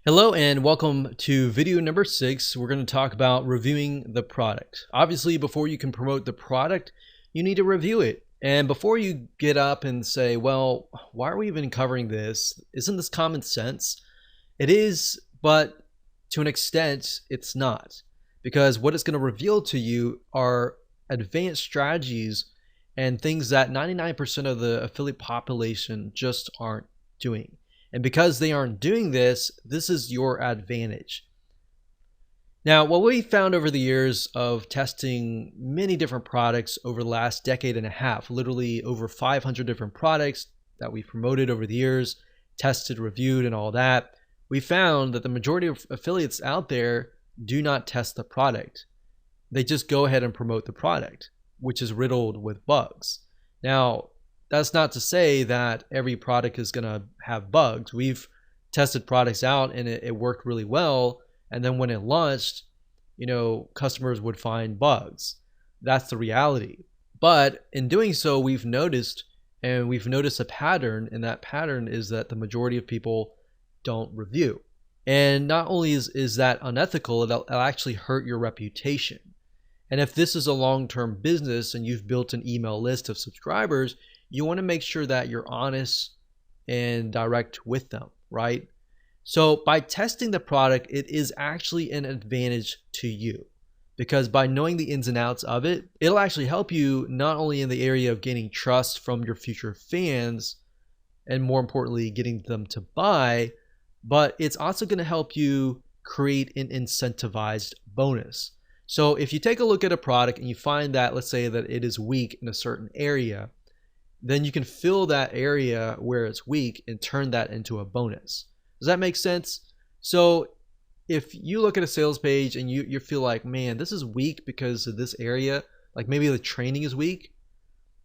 Hello and welcome to video number 6. We're going to talk about reviewing the product. Obviously, before you can promote the product, you need to review it. And before you get up and say, well, why are we even covering this? Isn't this common sense? It is, but to an extent, it's not. Because what it's going to reveal to you are advanced strategies and things that 99% of the affiliate population just aren't doing. And because they aren't doing this, this is your advantage. Now, what we found over the years of testing many different products over the last decade and a half, literally over 500 different products that we've promoted over the years, tested, reviewed, and all that, we found that the majority of affiliates out there do not test the product. They just go ahead and promote the product, which is riddled with bugs. Now, that's not to say that every product is going to have bugs. We've tested products out and it worked really well. And then when it launched, customers would find bugs. That's the reality. But in doing so, we've noticed a pattern, and that pattern is that the majority of people don't review. And not only is that unethical, it'll actually hurt your reputation. And if this is a long-term business and you've built an email list of subscribers, you want to make sure that you're honest and direct with them, right? So by testing the product, it is actually an advantage to you, because by knowing the ins and outs of it, it'll actually help you not only in the area of gaining trust from your future fans, and more importantly, getting them to buy, but it's also going to help you create an incentivized bonus. So if you take a look at a product and you find that, let's say that it is weak in a certain area, then you can fill that area where it's weak and turn that into a bonus. Does that make sense? So if you look at a sales page and you feel like, man, this is weak because of this area, like maybe the training is weak,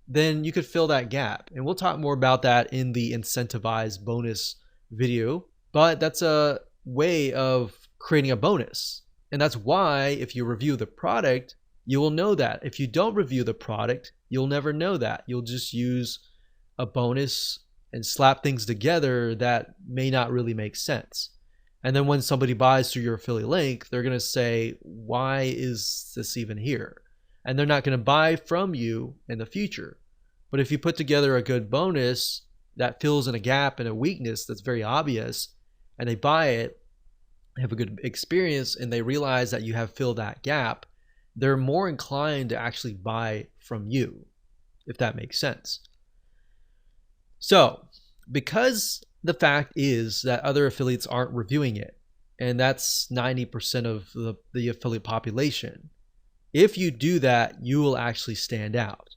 then you could fill that gap. And we'll talk more about that in the incentivized bonus video, but that's a way of creating a bonus. And that's why if you review the product, you will know that. If you don't review the product, you'll never know that. You'll just use a bonus and slap things together that may not really make sense. And then when somebody buys through your affiliate link, they're going to say, why is this even here? And they're not going to buy from you in the future. But if you put together a good bonus that fills in a gap and a weakness that's very obvious, and they buy it, have a good experience, and they realize that you have filled that gap, they're more inclined to actually buy from you, if that makes sense. So, because the fact is that other affiliates aren't reviewing it, and that's 90% of the affiliate population, if you do that, you will actually stand out.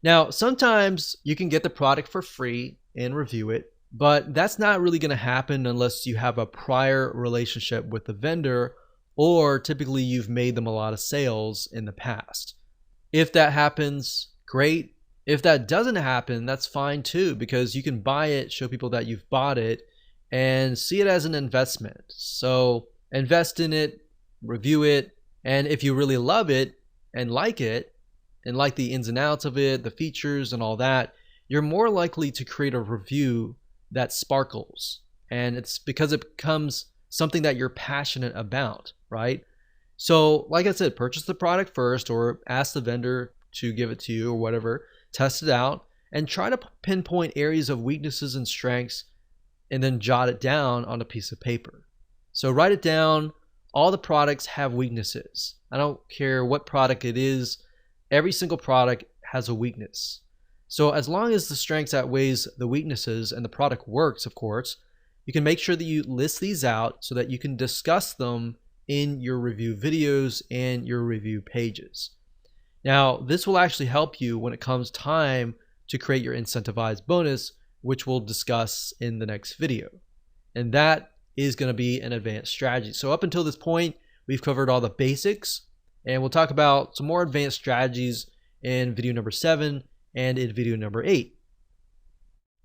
Now, sometimes you can get the product for free and review it, but that's not really going to happen unless you have a prior relationship with the vendor, or typically you've made them a lot of sales in the past. If that happens, great. If that doesn't happen, that's fine too, because you can buy it, show people that you've bought it, and see it as an investment. So invest in it, review it, and if you really love it, and like the ins and outs of it, the features and all that, you're more likely to create a review that sparkles. And it's because it becomes something that you're passionate about, right? So like I said, purchase the product first, or ask the vendor to give it to you or whatever, test it out, and try to pinpoint areas of weaknesses and strengths, and then jot it down on a piece of paper. So write it down. All the products have weaknesses. I don't care what product it is. Every single product has a weakness. So as long as the strengths outweighs the weaknesses and the product works, of course, you can make sure that you list these out so that you can discuss them in your review videos and your review pages. Now, this will actually help you when it comes time to create your incentivized bonus, which we'll discuss in the next video. And that is going to be an advanced strategy. So up until this point, we've covered all the basics, and we'll talk about some more advanced strategies in video number 7 and in video number 8.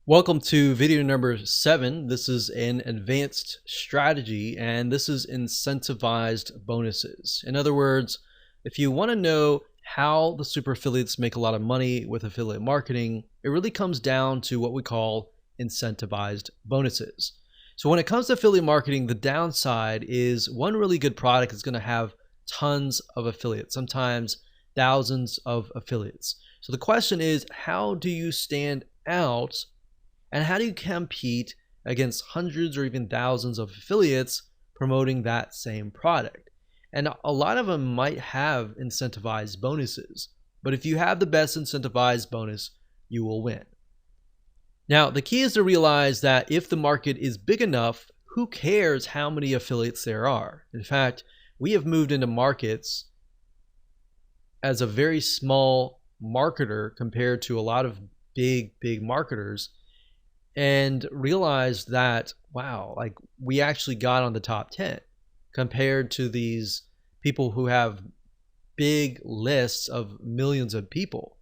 Welcome to video number 7. This is an advanced strategy, and this is incentivized bonuses. In other words, if you want to know how the super affiliates make a lot of money with affiliate marketing, it really comes down to what we call incentivized bonuses. So when it comes to affiliate marketing, the downside is one really good product is going to have tons of affiliates, sometimes thousands of affiliates. So the question is, how do you stand out and how do you compete against hundreds or even thousands of affiliates promoting that same product? And a lot of them might have incentivized bonuses, but if you have the best incentivized bonus, you will win. Now, the key is to realize that if the market is big enough, who cares how many affiliates there are? In fact, we have moved into markets as a very small marketer compared to a lot of big marketers and realized that, wow, like we actually got on the top 10 compared to these people who have big lists of millions of people.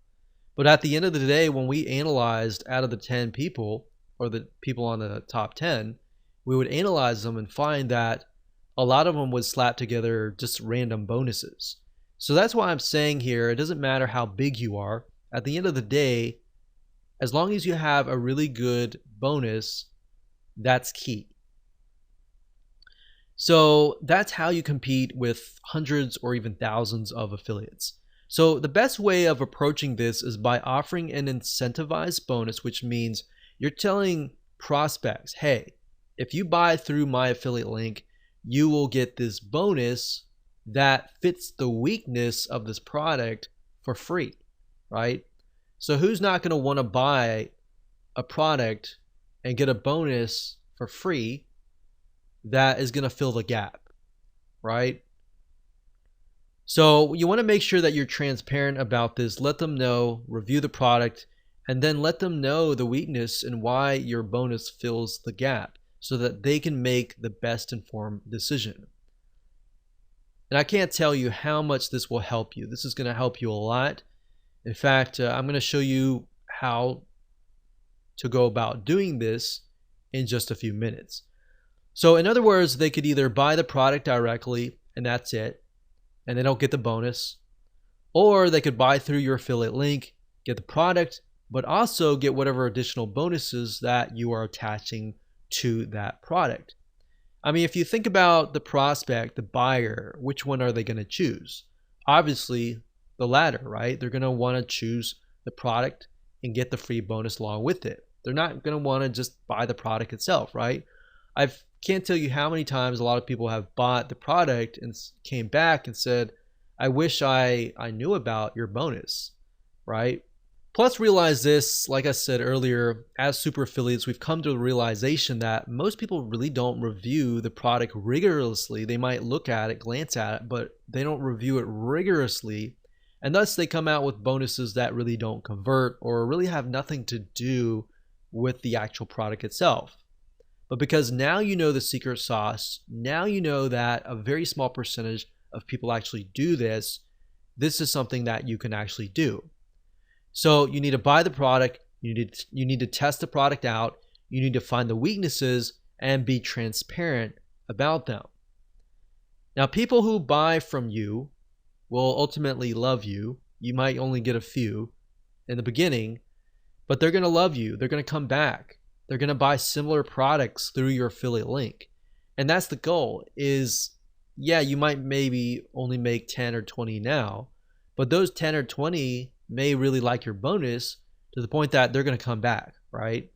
But at the end of the day, when we analyzed out of the 10 people or the people on the top 10, we would analyze them and find that a lot of them would slap together just random bonuses. So that's why I'm saying here, it doesn't matter how big you are. At the end of the day, as long as you have a really good bonus, that's key. So that's how you compete with hundreds or even thousands of affiliates. So the best way of approaching this is by offering an incentivized bonus, which means you're telling prospects, hey, if you buy through my affiliate link, you will get this bonus that fits the weakness of this product for free, right? So who's not going to want to buy a product and get a bonus for free that is going to fill the gap, right? So you want to make sure that you're transparent about this. Let them know, review the product, and then let them know the weakness and why your bonus fills the gap so that they can make the best informed decision. And I can't tell you how much this will help you. This is going to help you a lot. In fact, I'm going to show you how to go about doing this in just a few minutes. So in other words, they could either buy the product directly and that's it, and they don't get the bonus, or they could buy through your affiliate link, get the product, but also get whatever additional bonuses that you are attaching to that product. I mean, if you think about the prospect, the buyer, which one are they going to choose? Obviously, the latter, right? They're going to want to choose the product and get the free bonus along with it. They're not going to want to just buy the product itself, right? I can't tell you how many times a lot of people have bought the product and came back and said, I wish I knew about your bonus, right? Plus realize this, like I said earlier, as super affiliates, we've come to the realization that most people really don't review the product rigorously. They might look at it, glance at it, but they don't review it rigorously. And thus they come out with bonuses that really don't convert or really have nothing to do with the actual product itself. But because now you know the secret sauce, now you know that a very small percentage of people actually do this, this is something that you can actually do. So you need to buy the product, you need to test the product out, you need to find the weaknesses and be transparent about them. Now, people who buy from you will ultimately love you. You might only get a few in the beginning, but they're going to love you. They're going to come back. They're going to buy similar products through your affiliate link. And that's the goal is, yeah, you might maybe only make 10 or 20 now, but those 10 or 20 may really like your bonus to the point that they're going to come back, right?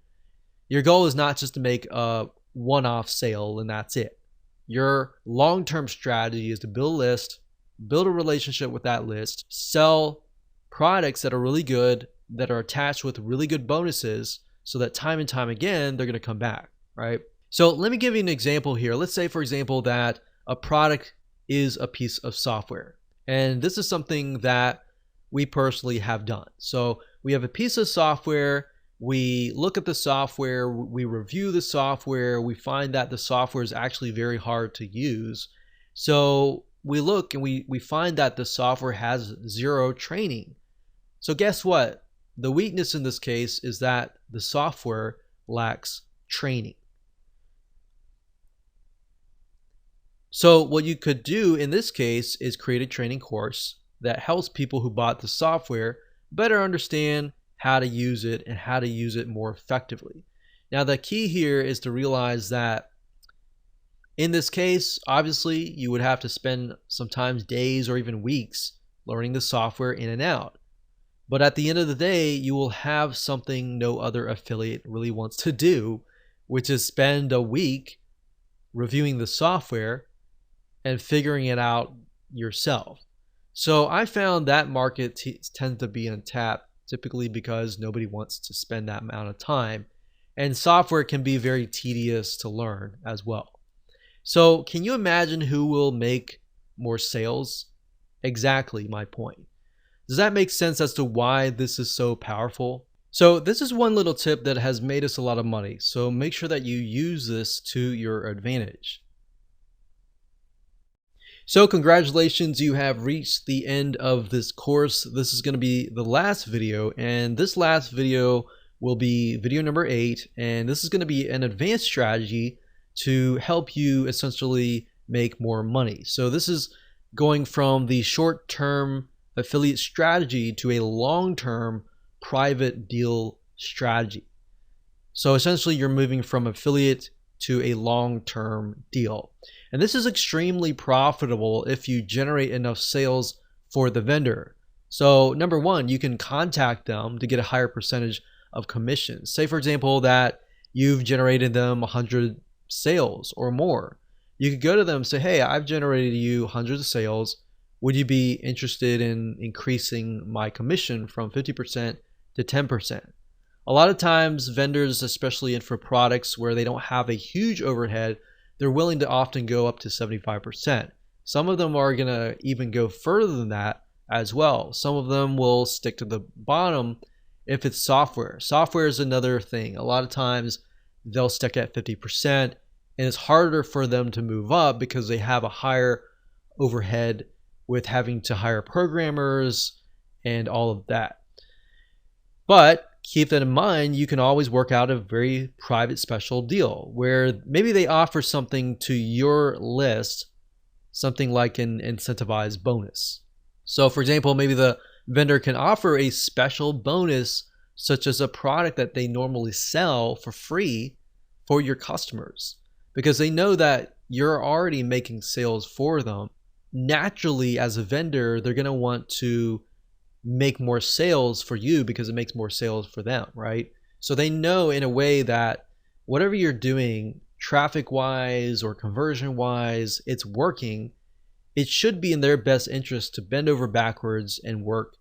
Your goal is not just to make a one-off sale and that's it. Your long-term strategy is to build a list, build a relationship with that list, sell products that are really good, that are attached with really good bonuses, so that time and time again, they're going to come back, right? So let me give you an example here. Let's say, for example, that a product is a piece of software. And this is something that we personally have done. So we have a piece of software, we look at the software, we review the software, we find that the software is actually very hard to use. So we look and we find that the software has zero training. So guess what? The weakness in this case is that the software lacks training. So what you could do in this case is create a training course that helps people who bought the software better understand how to use it and how to use it more effectively. Now, the key here is to realize that in this case, obviously, you would have to spend sometimes days or even weeks learning the software in and out. But at the end of the day, you will have something no other affiliate really wants to do, which is spend a week reviewing the software and figuring it out yourself. So I found that market tends to be untapped, typically because nobody wants to spend that amount of time. And software can be very tedious to learn as well. So can you imagine who will make more sales? Exactly my point. Does that make sense as to why this is so powerful? So this is one little tip that has made us a lot of money. So make sure that you use this to your advantage. So congratulations, you have reached the end of this course. This is going to be the last video, and this last video will be video number 8, and this is going to be an advanced strategy to help you essentially make more money. So this is going from the short-term affiliate strategy to a long-term private deal strategy. So essentially you're moving from affiliate to a long-term deal. And this is extremely profitable if you generate enough sales for the vendor. So number one, you can contact them to get a higher percentage of commissions. Say for example that you've generated them 100 sales or more. You could go to them and say, hey, I've generated you hundreds of sales. Would you be interested in increasing my commission from 50% to 10%? A lot of times vendors, especially for products where they don't have a huge overhead, they're willing to often go up to 75%. Some of them are going to even go further than that as well. Some of them will stick to the bottom if it's software. Software is another thing. A lot of times they'll stick at 50%, and it's harder for them to move up because they have a higher overhead with having to hire programmers and all of that. But keep that in mind, you can always work out a very private special deal where maybe they offer something to your list, something like an incentivized bonus. So for example, maybe the vendor can offer a special bonus such as a product that they normally sell for free for your customers, because they know that you're already making sales for them. Naturally, as a vendor, they're going to want to make more sales for you because it makes more sales for them, right? So they know in a way that whatever you're doing, traffic wise or conversion wise, it's working. It should be in their best interest to bend over backwards and work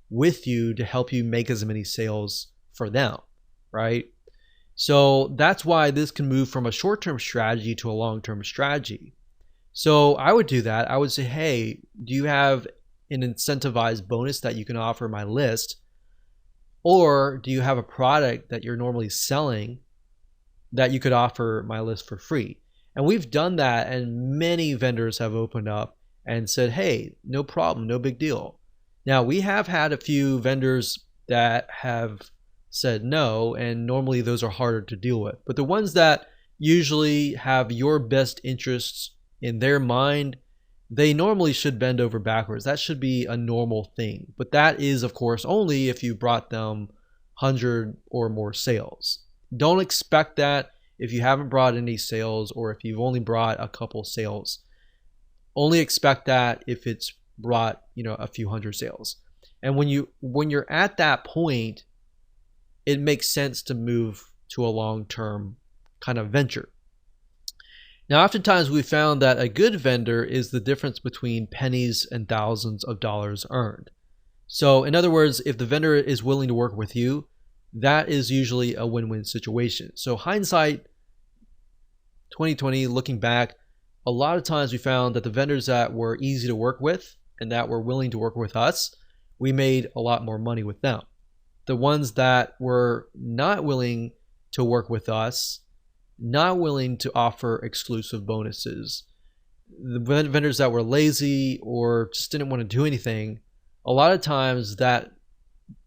with you to help you make as many sales for them, right? So that's why this can move from a short-term strategy to a long-term strategy. So I would do that. I would say, hey, do you have an incentivized bonus that you can offer my list? Or do you have a product that you're normally selling that you could offer my list for free? And we've done that, and many vendors have opened up and said, hey, no problem, no big deal. Now, we have had a few vendors that have said no, and normally those are harder to deal with. But the ones that usually have your best interests in their mind, they normally should bend over backwards. That should be a normal thing. But that is, of course, only if you brought them 100 or more sales. Don't expect that if you haven't brought any sales or if you've only brought a couple sales. Only expect that if it's brought, a few hundred sales. And when you're at that point, it makes sense to move to a long-term kind of venture. Now, oftentimes we found that a good vendor is the difference between pennies and thousands of dollars earned. So in other words, if the vendor is willing to work with you, that is usually a win-win situation. So hindsight 2020, looking back, a lot of times we found that the vendors that were easy to work with and that were willing to work with us, we made a lot more money with them. The ones that were not willing to work with us, not willing to offer exclusive bonuses, the vendors that were lazy or just didn't want to do anything, a lot of times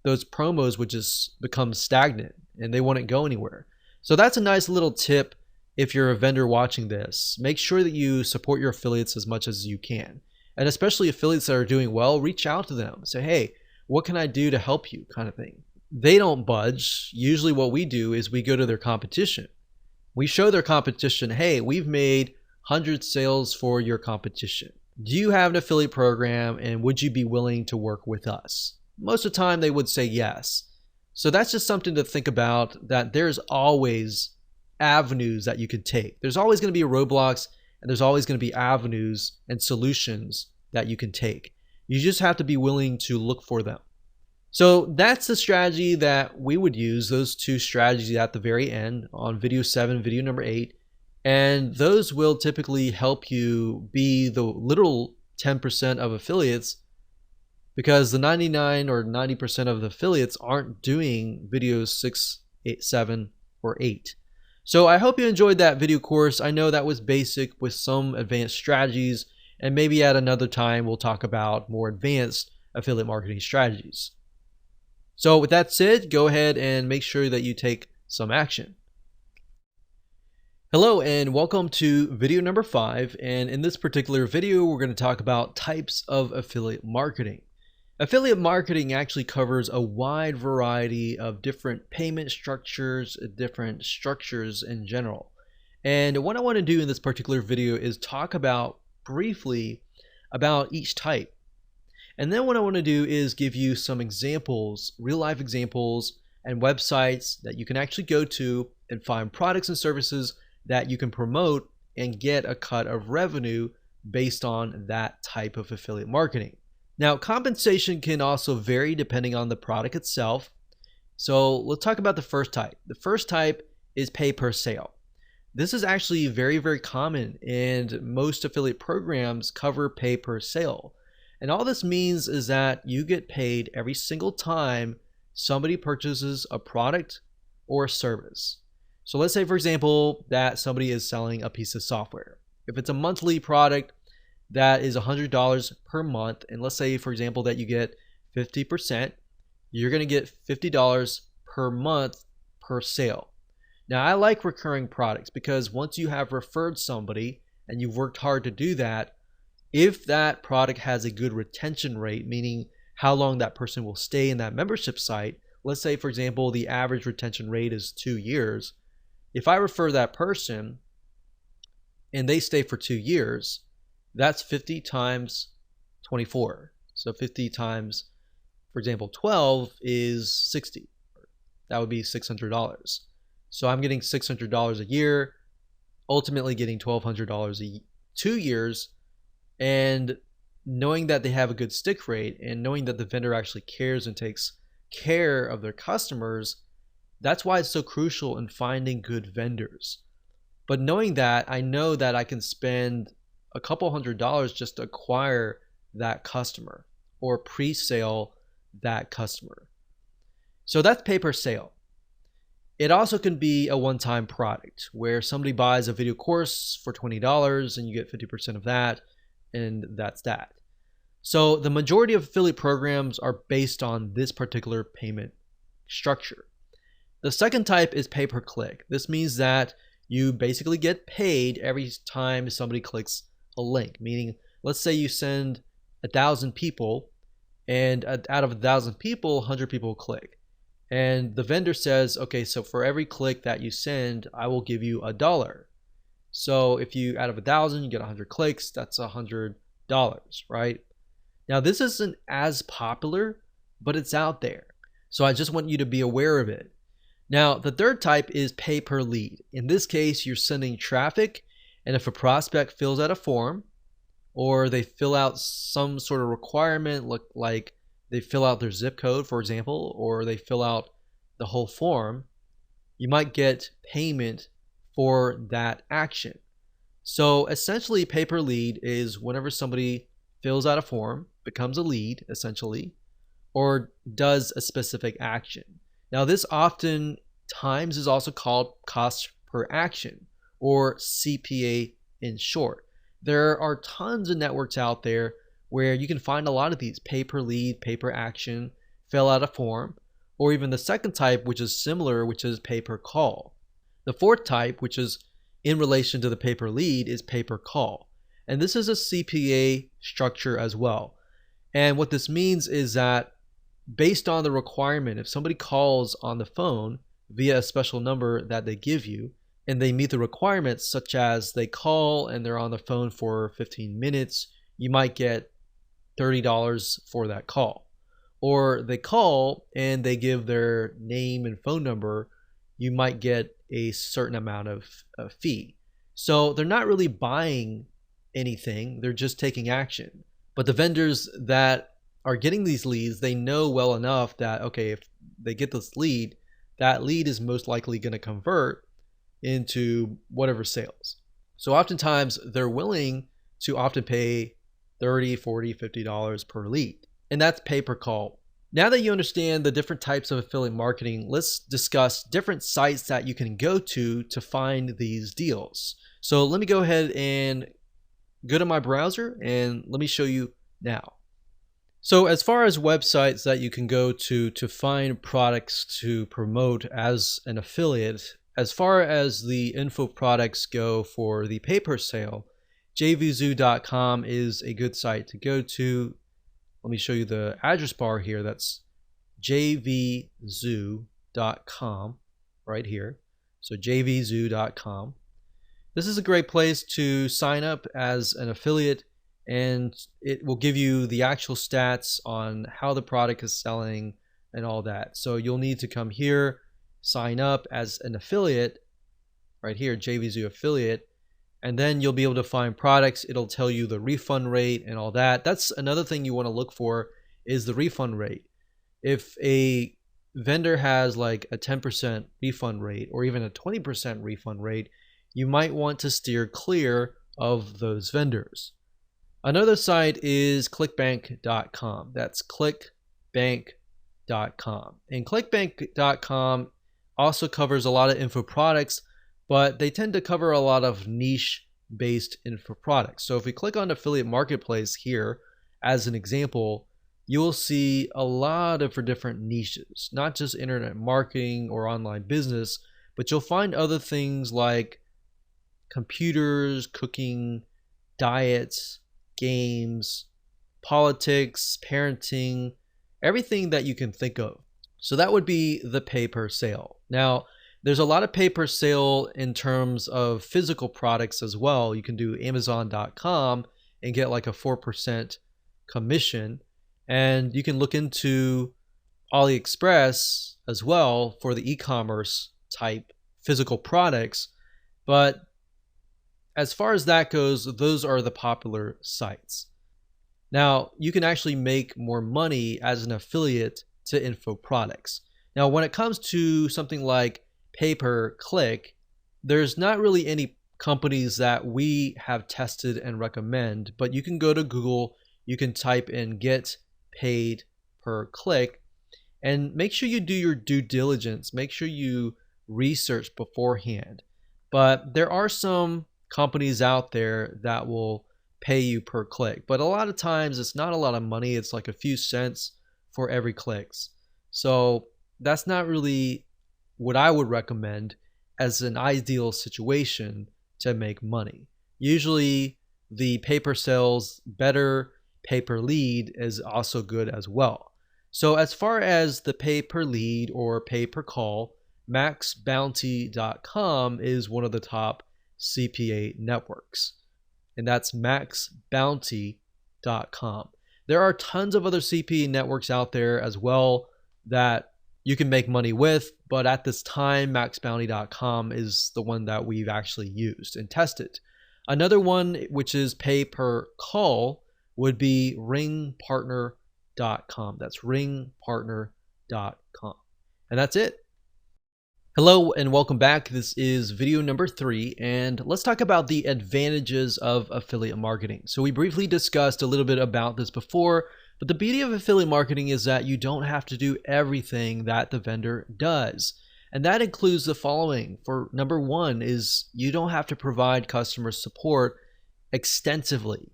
those promos would just become stagnant and they wouldn't go anywhere. So that's a nice little tip if you're a vendor watching this. Make sure that you support your affiliates as much as you can. And especially affiliates that are doing well, reach out to them. Say, hey, what can I do to help you, kind of thing. they don't budge. Usually what we do is we go to their competition. We show their competition, hey, we've made 100 sales for your competition. Do you have an affiliate program and would you be willing to work with us? Most of the time they would say yes. So that's just something to think about, that there's always avenues that you could take. There's always going to be roadblocks, and there's always going to be avenues and solutions that you can take. You just have to be willing to look for them. So that's the strategy that we would use, those two strategies at the very end on video 7, video number 8. And those will typically help you be the literal 10% of affiliates, because the 99 or 90% of the affiliates aren't doing videos 6, 8, 7, or 8. So I hope you enjoyed that video course. I know that was basic with some advanced strategies, and maybe at another time we'll talk about more advanced affiliate marketing strategies. So with that said, go ahead and make sure that you take some action. Hello and welcome to video number 5, and in this particular video we're going to talk about types of affiliate marketing. Affiliate marketing actually covers a wide variety of different payment structures, different structures in general. And what I want to do in this particular video is talk about briefly about each type. And then what I want to do is give you some examples, real life examples and websites that you can actually go to and find products and services that you can promote and get a cut of revenue based on that type of affiliate marketing. Now, compensation can also vary depending on the product itself. So let's talk about the first type. The first type is pay per sale. This is actually very, very common, and most affiliate programs cover pay per sale. And all this means is that you get paid every single time somebody purchases a product or a service. So let's say, for example, that somebody is selling a piece of software. If it's a monthly product, that is $100 per month. And let's say, for example, that you get 50%, you're going to get $50 per month per sale. Now, I like recurring products because once you have referred somebody and you've worked hard to do that, if that product has a good retention rate, meaning how long that person will stay in that membership site, let's say, for example, the average retention rate is 2 years. If I refer that person and they stay for 2 years, that's 50 times 24. So 50 times, for example, 12 is 60. That would be $600. So I'm getting $600 a year, ultimately getting $1,200 2 years. And knowing that they have a good stick rate and knowing that the vendor actually cares and takes care of their customers, that's why it's so crucial in finding good vendors. But knowing that, I know that I can spend a couple $100s just to acquire that customer or pre-sale that customer. So that's pay per sale. It also can be a one-time product where somebody buys a video course for $20 and you get 50% of that, and that's that. So the majority of affiliate programs are based on this particular payment structure. The second type is pay per click. This means that you basically get paid every time somebody clicks a link, meaning let's say you send 1,000 people and out of 1,000 people, 100 people click. And the vendor says, okay, so for every click that you send, I will give you $1. So if you, out of 1,000, you get 100 clicks, that's $100, right? Now this isn't as popular, but it's out there. So I just want you to be aware of it. Now, the third type is pay per lead. In this case, you're sending traffic, and if a prospect fills out a form or they fill out some sort of requirement, like they fill out their zip code, for example, or they fill out the whole form, you might get payment for that action. So essentially, pay per lead is whenever somebody fills out a form, becomes a lead essentially, or does a specific action. Now this often times is also called cost per action, or CPA in short. There are tons of networks out there where you can find a lot of these: pay per lead, pay per action, fill out a form, or even the second type, which is similar, which is pay per call. The fourth type, which is in relation to the pay per lead, is pay per call. And this is a CPA structure as well. And what this means is that based on the requirement, if somebody calls on the phone via a special number that they give you, and they meet the requirements, such as they call and they're on the phone for 15 minutes, you might get $30 for that call. Or they call and they give their name and phone number, you might get a certain amount of fee. So they're not really buying anything, they're just taking action. But the vendors that are getting these leads, they know well enough that, okay, if they get this lead, that lead is most likely going to convert into whatever sales. So oftentimes they're willing to often pay $30, $40, $50 per lead. And that's pay per call. Now that you understand the different types of affiliate marketing, let's discuss different sites that you can go to find these deals. So let me go ahead and go to my browser and let me show you now. So as far as websites that you can go to find products to promote as an affiliate, as far as the info products go for the pay per sale, jvzoo.com is a good site to go to. Let me show you the address bar here. That's jvzoo.com right here. So jvzoo.com. This is a great place to sign up as an affiliate, and it will give you the actual stats on how the product is selling and all that. So you'll need to come here, sign up as an affiliate right here, JVZoo affiliate, and then you'll be able to find products. It'll tell you the refund rate and all that. That's another thing you want to look for, is the refund rate. If a vendor has like a 10% refund rate or even a 20% refund rate, you might want to steer clear of those vendors. Another site is clickbank.com. That's clickbank.com. And clickbank.com also covers a lot of info products, but they tend to cover a lot of niche-based info products. So if we click on Affiliate Marketplace here, as an example, you will see a lot of different niches, not just internet marketing or online business, but you'll find other things like computers, cooking, diets, games, politics, parenting, everything that you can think of. So that would be the pay per sale. Now, there's a lot of pay per sale in terms of physical products as well. You can do Amazon.com and get like a 4% commission. And you can look into AliExpress as well for the e-commerce type physical products. But as far as that goes, those are the popular sites. Now, you can actually make more money as an affiliate to info products. Now, when it comes to something like pay-per-click, there's not really any companies that we have tested and recommend, but you can go to Google, you can type in get paid per click, and make sure you do your due diligence. Make sure you research beforehand. But there are some companies out there that will pay you per click, but a lot of times it's not a lot of money. It's like a few cents for every clicks. So that's not really what I would recommend as an ideal situation to make money. Usually the pay per sales, better pay per lead is also good as well. So as far as the pay per lead or pay per call, maxbounty.com is one of the top CPA networks, and that's maxbounty.com. There are tons of other CPA networks out there as well that you can make money with, but at this time, maxbounty.com is the one that we've actually used and tested. Another one, which is pay per call, would be ringpartner.com. That's ringpartner.com. And that's it. Hello and welcome back. This is video number 3, and let's talk about the advantages of affiliate marketing. So we briefly discussed a little bit about this before, but the beauty of affiliate marketing is that you don't have to do everything that the vendor does. And that includes the following. For number 1 is you don't have to provide customer support extensively.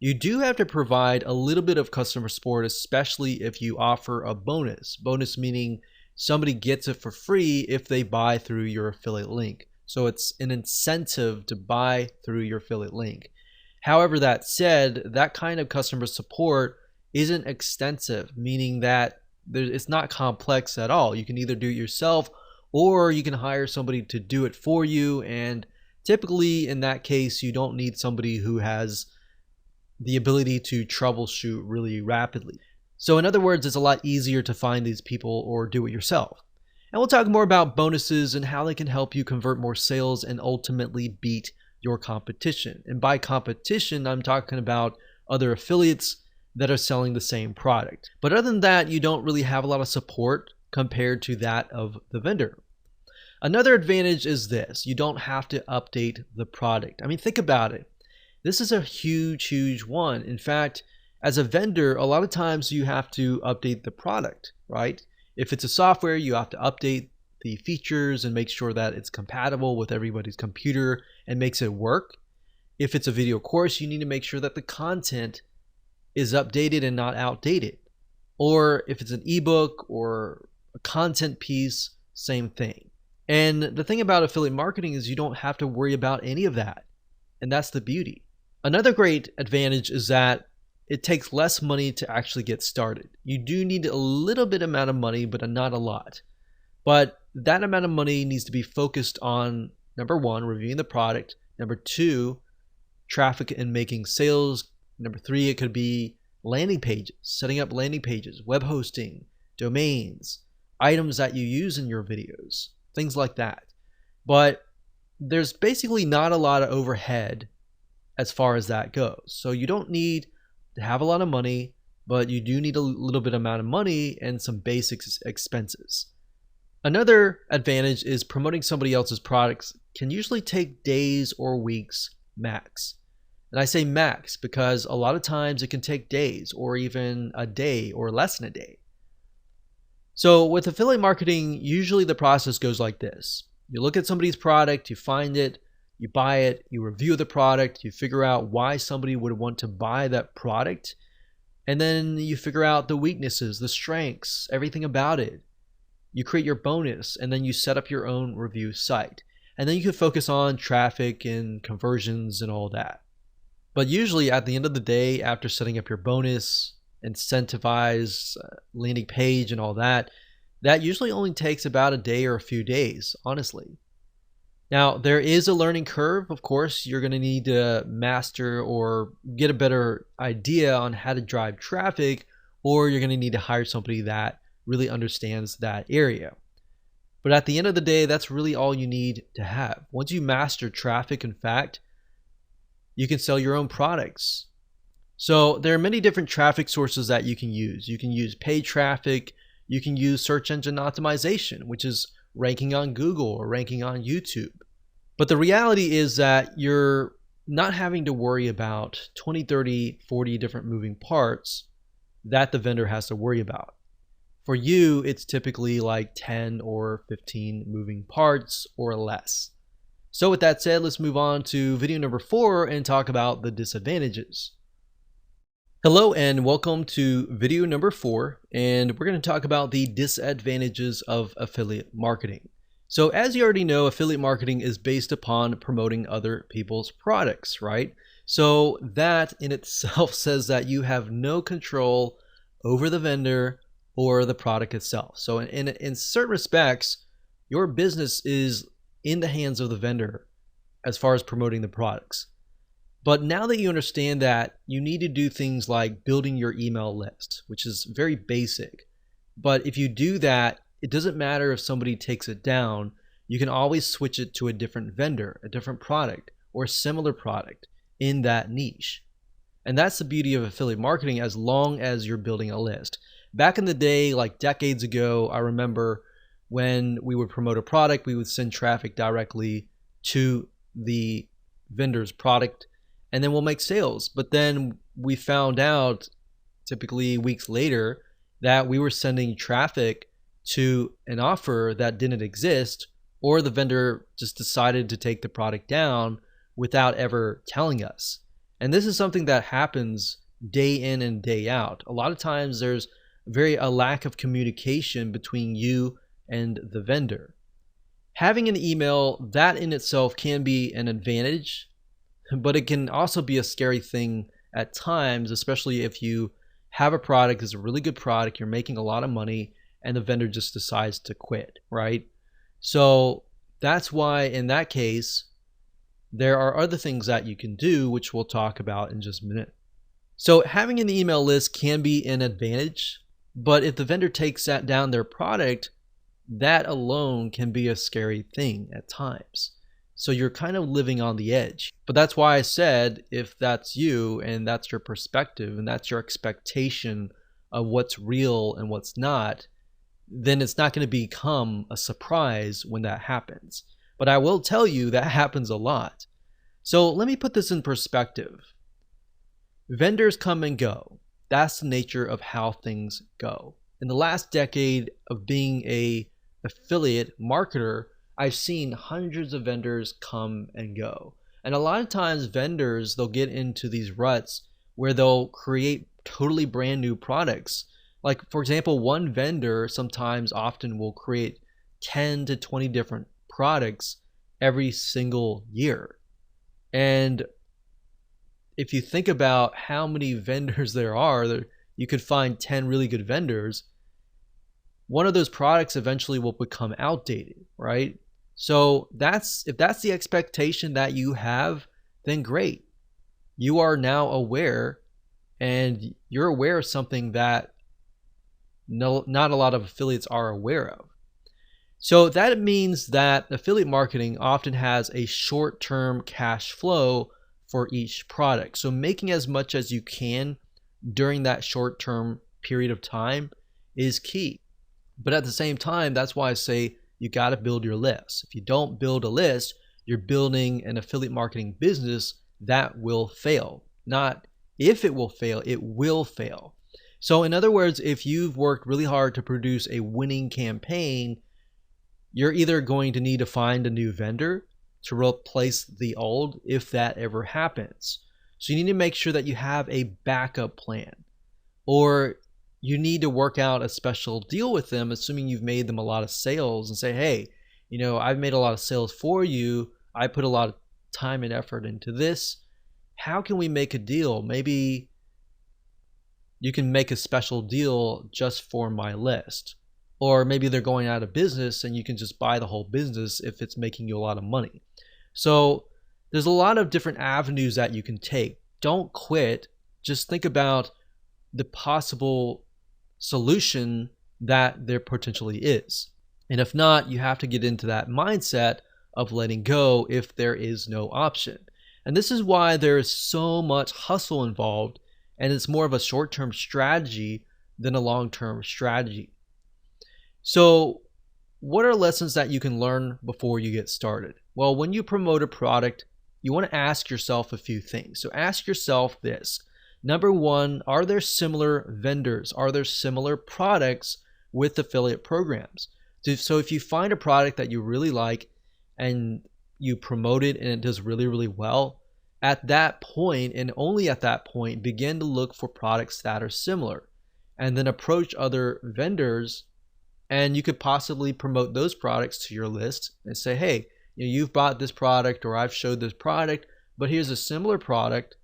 You do have to provide a little bit of customer support, especially if you offer a bonus. Bonus meaning somebody gets it for free if they buy through your affiliate link. So it's an incentive to buy through your affiliate link. However, that said, that kind of customer support isn't extensive, meaning that It's not complex at all. You can either do it yourself or you can hire somebody to do it for you. And typically in that case, you don't need somebody who has the ability to troubleshoot really rapidly. So in other words, it's a lot easier to find these people or do it yourself. And we'll talk more about bonuses and how they can help you convert more sales and ultimately beat your competition. And by competition, I'm talking about other affiliates that are selling the same product. But other than that, you don't really have a lot of support compared to that of the vendor. Another advantage is this: you don't have to update the product. I mean, think about it. This is a huge one. In fact, as a vendor, a lot of times you have to update the product, right? If it's a software, you have to update the features and make sure that it's compatible with everybody's computer and makes it work. If it's a video course, you need to make sure that the content is updated and not outdated. Or if it's an ebook or a content piece, same thing. And the thing about affiliate marketing is you don't have to worry about any of that. And that's the beauty. Another great advantage is that it takes less money to actually get started. You do need a little bit amount of money, but not a lot. But that amount of money needs to be focused on, number one, reviewing the product. Number two, traffic and making sales. Number three, it could be landing pages, setting up landing pages, web hosting, domains, items that you use in your videos, things like that. But there's basically not a lot of overhead as far as that goes. So you don't need to have a lot of money, but you do need a little bit amount of money and some basic expenses. Another advantage is promoting somebody else's products can usually take days or weeks max. And I say max because a lot of times it can take days or even a day or less than a day. So with affiliate marketing, usually the process goes like this. You look at somebody's product, you find it, you buy it, you review the product, you figure out why somebody would want to buy that product, and then you figure out the weaknesses, the strengths, everything about it. You create your bonus, and then you set up your own review site. And then you can focus on traffic and conversions and all that. But usually at the end of the day, after setting up your bonus, incentivize, landing page and all that, that usually only takes about a day or a few days, honestly. Now, there is a learning curve. Of course, you're going to need to master or get a better idea on how to drive traffic, or you're going to need to hire somebody that really understands that area. But at the end of the day, that's really all you need to have. Once you master traffic, in fact, you can sell your own products. So there are many different traffic sources that you can use. You can use paid traffic. You can use search engine optimization, which is ranking on Google or ranking on YouTube. But the reality is that you're not having to worry about 20, 30, 40 different moving parts that the vendor has to worry about. For you, it's typically like 10 or 15 moving parts or less. So with that said, let's move on to video number 4 and talk about the disadvantages. Hello and welcome to video number 4, and we're going to talk about the disadvantages of affiliate marketing. So as you already know, affiliate marketing is based upon promoting other people's products, right? So that in itself says that you have no control over the vendor or the product itself. So in certain respects, your business is in the hands of the vendor as far as promoting the products. But now that you understand that, you need to do things like building your email list, which is very basic. But if you do that, it doesn't matter if somebody takes it down. You can always switch it to a different vendor, a different product, or a similar product in that niche. And that's the beauty of affiliate marketing as long as you're building a list. Back in the day, like decades ago, I remember when we would promote a product, we would send traffic directly to the vendor's product, and then we'll make sales. But then we found out, typically weeks later, that we were sending traffic to an offer that didn't exist, or the vendor just decided to take the product down without ever telling us. And this is something that happens day in and day out. A lot of times there's a lack of communication between you and the vendor. Having an email, that in itself can be an advantage, but it can also be a scary thing at times, especially if you have a product that's a really good product, you're making a lot of money, and the vendor just decides to quit, right? So that's why in that case, there are other things that you can do, which we'll talk about in just a minute. So having an email list can be an advantage, but if the vendor takes that down their product, that alone can be a scary thing at times. So you're kind of living on the edge. But that's why I said, if that's you and that's your perspective and that's your expectation of what's real and what's not, then it's not going to become a surprise when that happens. But I will tell you that happens a lot. So let me put this in perspective. Vendors come and go. That's the nature of how things go. In the last decade of being an affiliate marketer, I've seen hundreds of vendors come and go. And a lot of times vendors, they'll get into these ruts where they'll create totally brand new products. Like, for example, one vendor sometimes often will create 10 to 20 different products every single year. And if you think about how many vendors there are, you could find 10 really good vendors. One of those products eventually will become outdated, right? So if that's the expectation that you have, then great. You are now aware, and you're aware of something that not a lot of affiliates are aware of. So that means that affiliate marketing often has a short-term cash flow for each product. So making as much as you can during that short-term period of time is key. But at the same time, that's why I say you got to build your list. If you don't build a list, you're building an affiliate marketing business that will fail. Not if it will fail, it will fail. So in other words, if you've worked really hard to produce a winning campaign, you're either going to need to find a new vendor to replace the old if that ever happens. So you need to make sure that you have a backup plan, or you need to work out a special deal with them, assuming you've made them a lot of sales, and say, hey, I've made a lot of sales for you. I put a lot of time and effort into this. How can we make a deal? Maybe you can make a special deal just for my list. Or maybe they're going out of business and you can just buy the whole business if it's making you a lot of money. So there's a lot of different avenues that you can take. Don't quit. Just think about the possible solution that there potentially is. And if not, you have to get into that mindset of letting go if there is no option. And this is why there is so much hustle involved, and it's more of a short-term strategy than a long-term strategy. So what are lessons that you can learn before you get started? Well, when you promote a product, you want to ask yourself a few things. So ask yourself this. Number one, are there similar vendors? Are there similar products with affiliate programs? So if you find a product that you really like and you promote it and it does really, really well, at that point, and only at that point, begin to look for products that are similar, and then approach other vendors, and you could possibly promote those products to your list and say, hey, you've bought this product, or I've showed this product, but here's a similar product.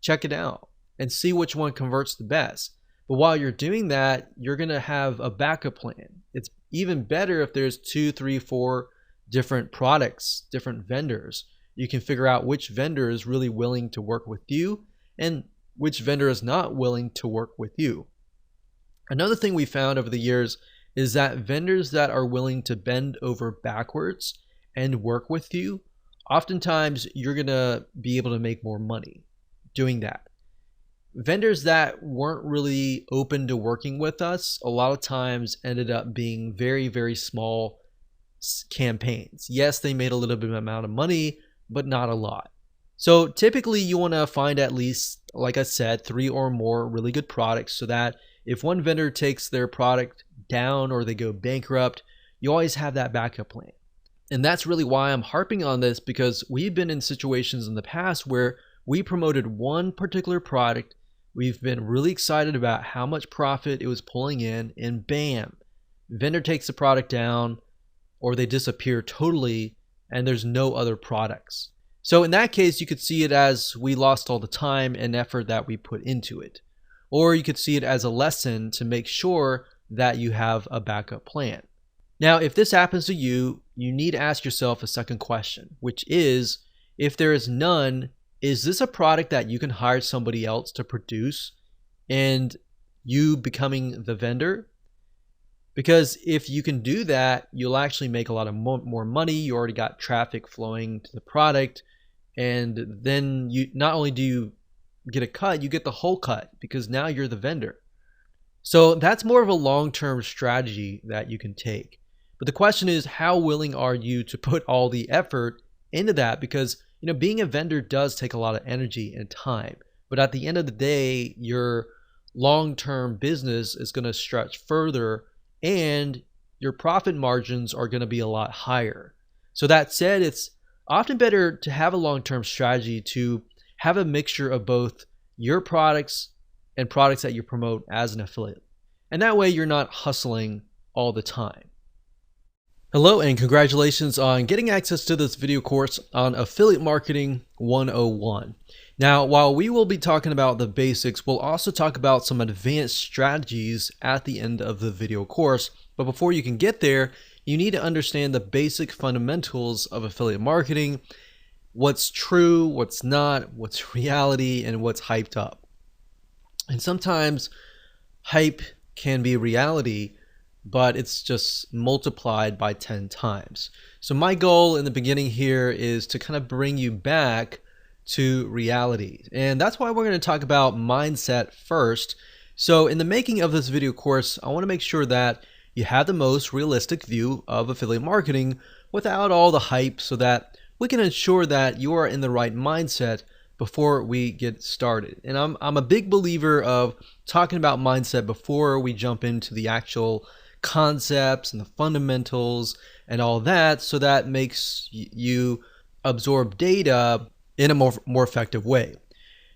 Check it out and see which one converts the best. But while you're doing that, you're going to have a backup plan. It's even better if there's 2, 3, 4 different products, different vendors. You can figure out which vendor is really willing to work with you and which vendor is not willing to work with you. Another thing we found over the years is that vendors that are willing to bend over backwards and work with you, oftentimes you're going to be able to make more money doing that. Vendors that weren't really open to working with us a lot of times ended up being very, very small campaigns. Yes, they made a little bit of amount of money, but not a lot. So typically you want to find at least, like I said, 3 or more really good products, so that if one vendor takes their product down or they go bankrupt, you always have that backup plan. And that's really why I'm harping on this, because we've been in situations in the past where we promoted one particular product. We've been really excited about how much profit it was pulling in, and bam, vendor takes the product down, or they disappear totally, and there's no other products. So in that case, you could see it as we lost all the time and effort that we put into it. or you could see it as a lesson to make sure that you have a backup plan. Now, if this happens to you, you need to ask yourself a second question, which is, if there is none, is this a product that you can hire somebody else to produce and you becoming the vendor? Because if you can do that, you'll actually make a lot of more money. You already got traffic flowing to the product, and then you not only do you get a cut, you get the whole cut because now you're the vendor. So that's more of a long-term strategy that you can take. But the question is, how willing are you to put all the effort into that? Because being a vendor does take a lot of energy and time. But at the end of the day, your long-term business is going to stretch further and your profit margins are going to be a lot higher. So that said, it's often better to have a long-term strategy to have a mixture of both your products and products that you promote as an affiliate. And that way you're not hustling all the time. Hello and congratulations on getting access to this video course on Affiliate Marketing 101. Now, while we will be talking about the basics, we'll also talk about some advanced strategies at the end of the video course. But before you can get there, you need to understand the basic fundamentals of affiliate marketing, what's true, what's not, what's reality, and what's hyped up. And sometimes hype can be reality, but it's just multiplied by 10 times. So my goal in the beginning here is to kind of bring you back to reality. And that's why we're going to talk about mindset first. So in the making of this video course, I want to make sure that you have the most realistic view of affiliate marketing without all the hype, so that we can ensure that you are in the right mindset before we get started. And I'm a big believer of talking about mindset before we jump into the actual concepts and the fundamentals and all that, so that makes you absorb data in a more effective way.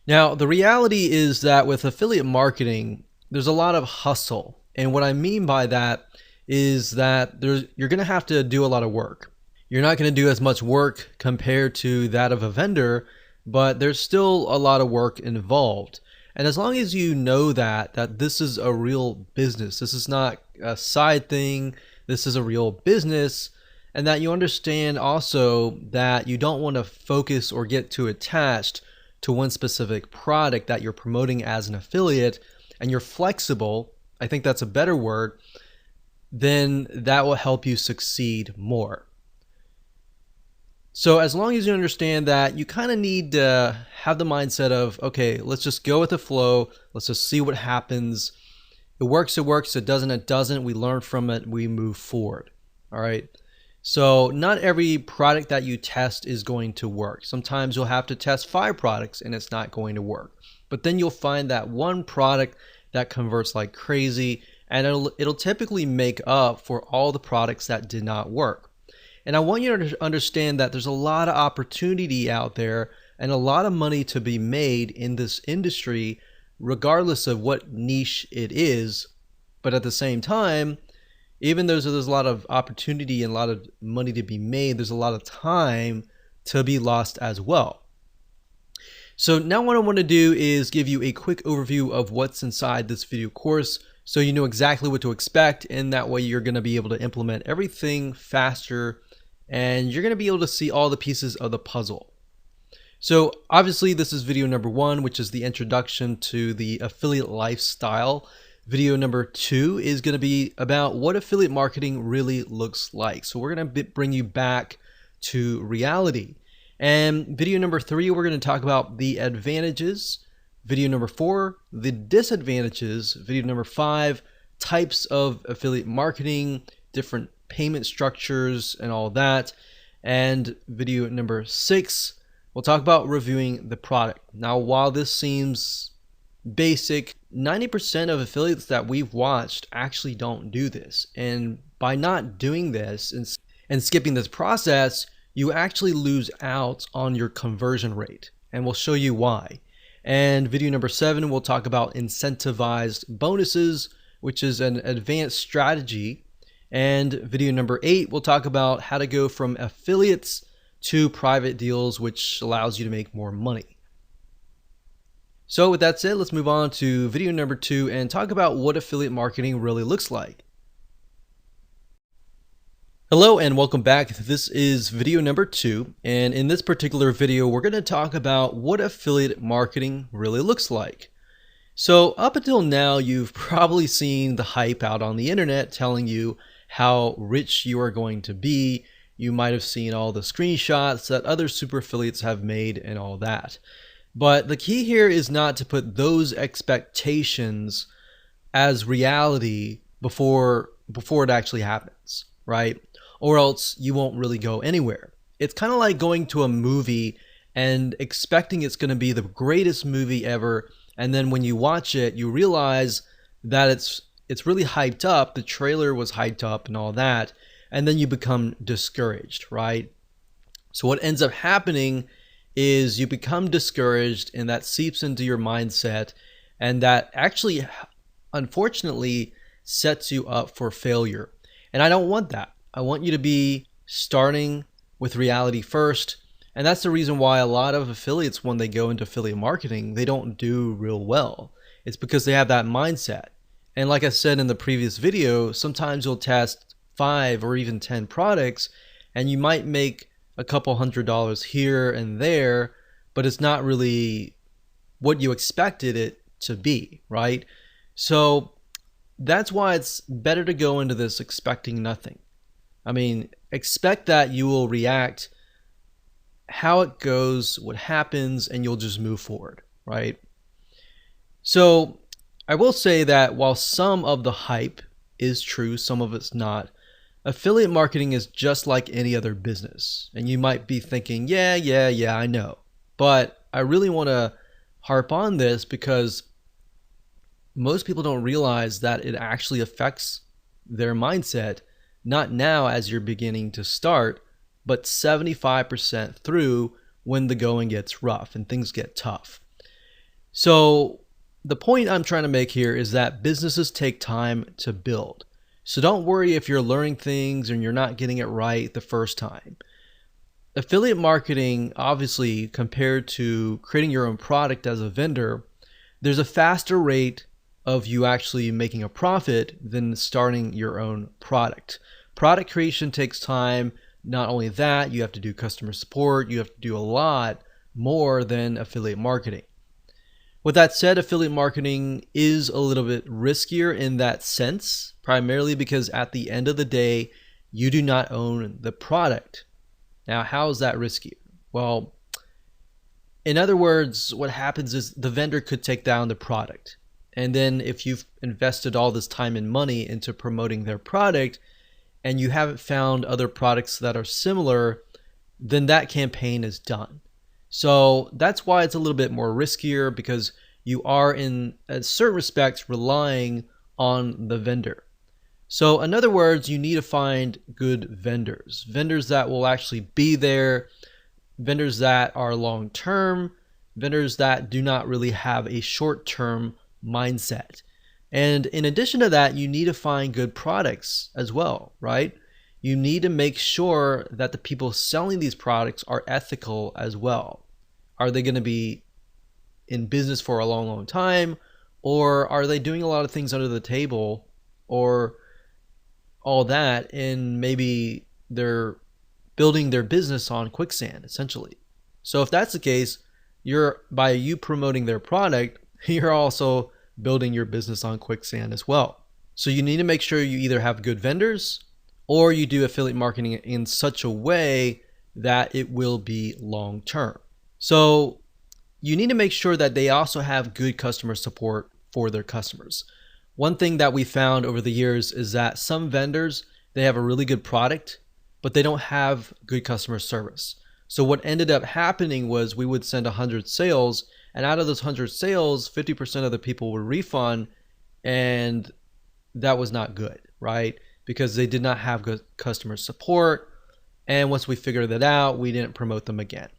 Now, the reality is that with affiliate marketing, there's a lot of hustle. And what I mean by that is that you're going to have to do a lot of work. You're not going to do as much work compared to that of a vendor, but there's still a lot of work involved. And as long as you know that this is a real business, this is not a side thing, this is a real business, and that you understand also that you don't want to focus or get too attached to one specific product that you're promoting as an affiliate, and you're flexible, I think that's a better word, then that will help you succeed more. So as long as you understand that, you kind of need to have the mindset of, okay, let's just go with the flow. Let's just see what happens. It works, it doesn't, it doesn't. We learn from it, we move forward. All right. So not every product that you test is going to work. Sometimes you'll have to test 5 products and it's not going to work. But then you'll find that one product that converts like crazy, and it'll typically make up for all the products that did not work. And I want you to understand that there's a lot of opportunity out there and a lot of money to be made in this industry, regardless of what niche it is. But at the same time, even though there's a lot of opportunity and a lot of money to be made, there's a lot of time to be lost as well. So now what I want to do is give you a quick overview of what's inside this video course, so you know exactly what to expect, and that way you're going to be able to implement everything faster, and you're going to be able to see all the pieces of the puzzle. So obviously this is video number 1, which is the introduction to the affiliate lifestyle. Video number 2 is going to be about what affiliate marketing really looks like. So we're going to bring you back to reality. And video number 3, we're going to talk about the advantages. Video number 4, the disadvantages. Video number 5, types of affiliate marketing, different payment structures and all that. And video number 6, we'll talk about reviewing the product. Now, while this seems basic, 90% of affiliates that we've watched actually don't do this. And by not doing this and skipping this process, you actually lose out on your conversion rate. And we'll show you why. And video number 7, we'll talk about incentivized bonuses, which is an advanced strategy. And video number 8, we'll talk about how to go from affiliates to private deals, which allows you to make more money. So with that said, let's move on to video number 2 and talk about what affiliate marketing really looks like. Hello and welcome back. This is video number 2, and in this particular video we're going to talk about what affiliate marketing really looks like. So up until now, you've probably seen the hype out on the internet telling you how rich you are going to be. You might have seen all the screenshots that other super affiliates have made and all that. But the key here is not to put those expectations as reality before it actually happens, right? Or else you won't really go anywhere. It's kind of like going to a movie and expecting it's going to be the greatest movie ever, and then when you watch it, you realize that it's really hyped up. The trailer was hyped up and all that, and then you become discouraged, right? So what ends up happening is you become discouraged, and that seeps into your mindset, and that actually, unfortunately, sets you up for failure. And I don't want that. I want you to be starting with reality first. And that's the reason why a lot of affiliates, when they go into affiliate marketing, they don't do real well. It's because they have that mindset. And like I said in the previous video, sometimes you'll test 5 or even 10 products, and you might make a couple $100s here and there, but it's not really what you expected it to be, right? So that's why it's better to go into this expecting nothing. I mean, expect that you will react how it goes, what happens, and you'll just move forward, right? So I will say that while some of the hype is true, some of it's not, affiliate marketing is just like any other business. And you might be thinking, yeah, I know. But I really want to harp on this because most people don't realize that it actually affects their mindset, not now as you're beginning to start, but 75% through when the going gets rough and things get tough. So the point I'm trying to make here is that businesses take time to build. So don't worry if you're learning things and you're not getting it right the first time. Affiliate marketing, obviously, compared to creating your own product as a vendor, there's a faster rate of you actually making a profit than starting your own product. Product creation takes time. Not only that, you have to do customer support. You have to do a lot more than affiliate marketing. With that said, affiliate marketing is a little bit riskier in that sense, primarily because at the end of the day, you do not own the product. Now, how is that risky? Well, in other words, what happens is the vendor could take down the product. And then if you've invested all this time and money into promoting their product and you haven't found other products that are similar, then that campaign is done. So that's why it's a little bit more riskier, because you are in certain respects relying on the vendor. So in other words, you need to find good vendors that will actually be there, vendors that are long-term, vendors that do not really have a short-term mindset. And in addition to that, you need to find good products as well, right? You need to make sure that the people selling these products are ethical as well. Are they going to be in business for a long, long time? Or are they doing a lot of things under the table or all that, and maybe they're building their business on quicksand, essentially? So if that's the case, by you promoting their product, you're also building your business on quicksand as well. So you need to make sure you either have good vendors or you do affiliate marketing in such a way that it will be long term. So you need to make sure that they also have good customer support for their customers. One thing that we found over the years is that some vendors, they have a really good product, but they don't have good customer service. So what ended up happening was we would send 100 sales, and out of those 100 sales, 50% of the people would refund, and that was not good, right? Because they did not have good customer support, and once we figured that out, we didn't promote them again.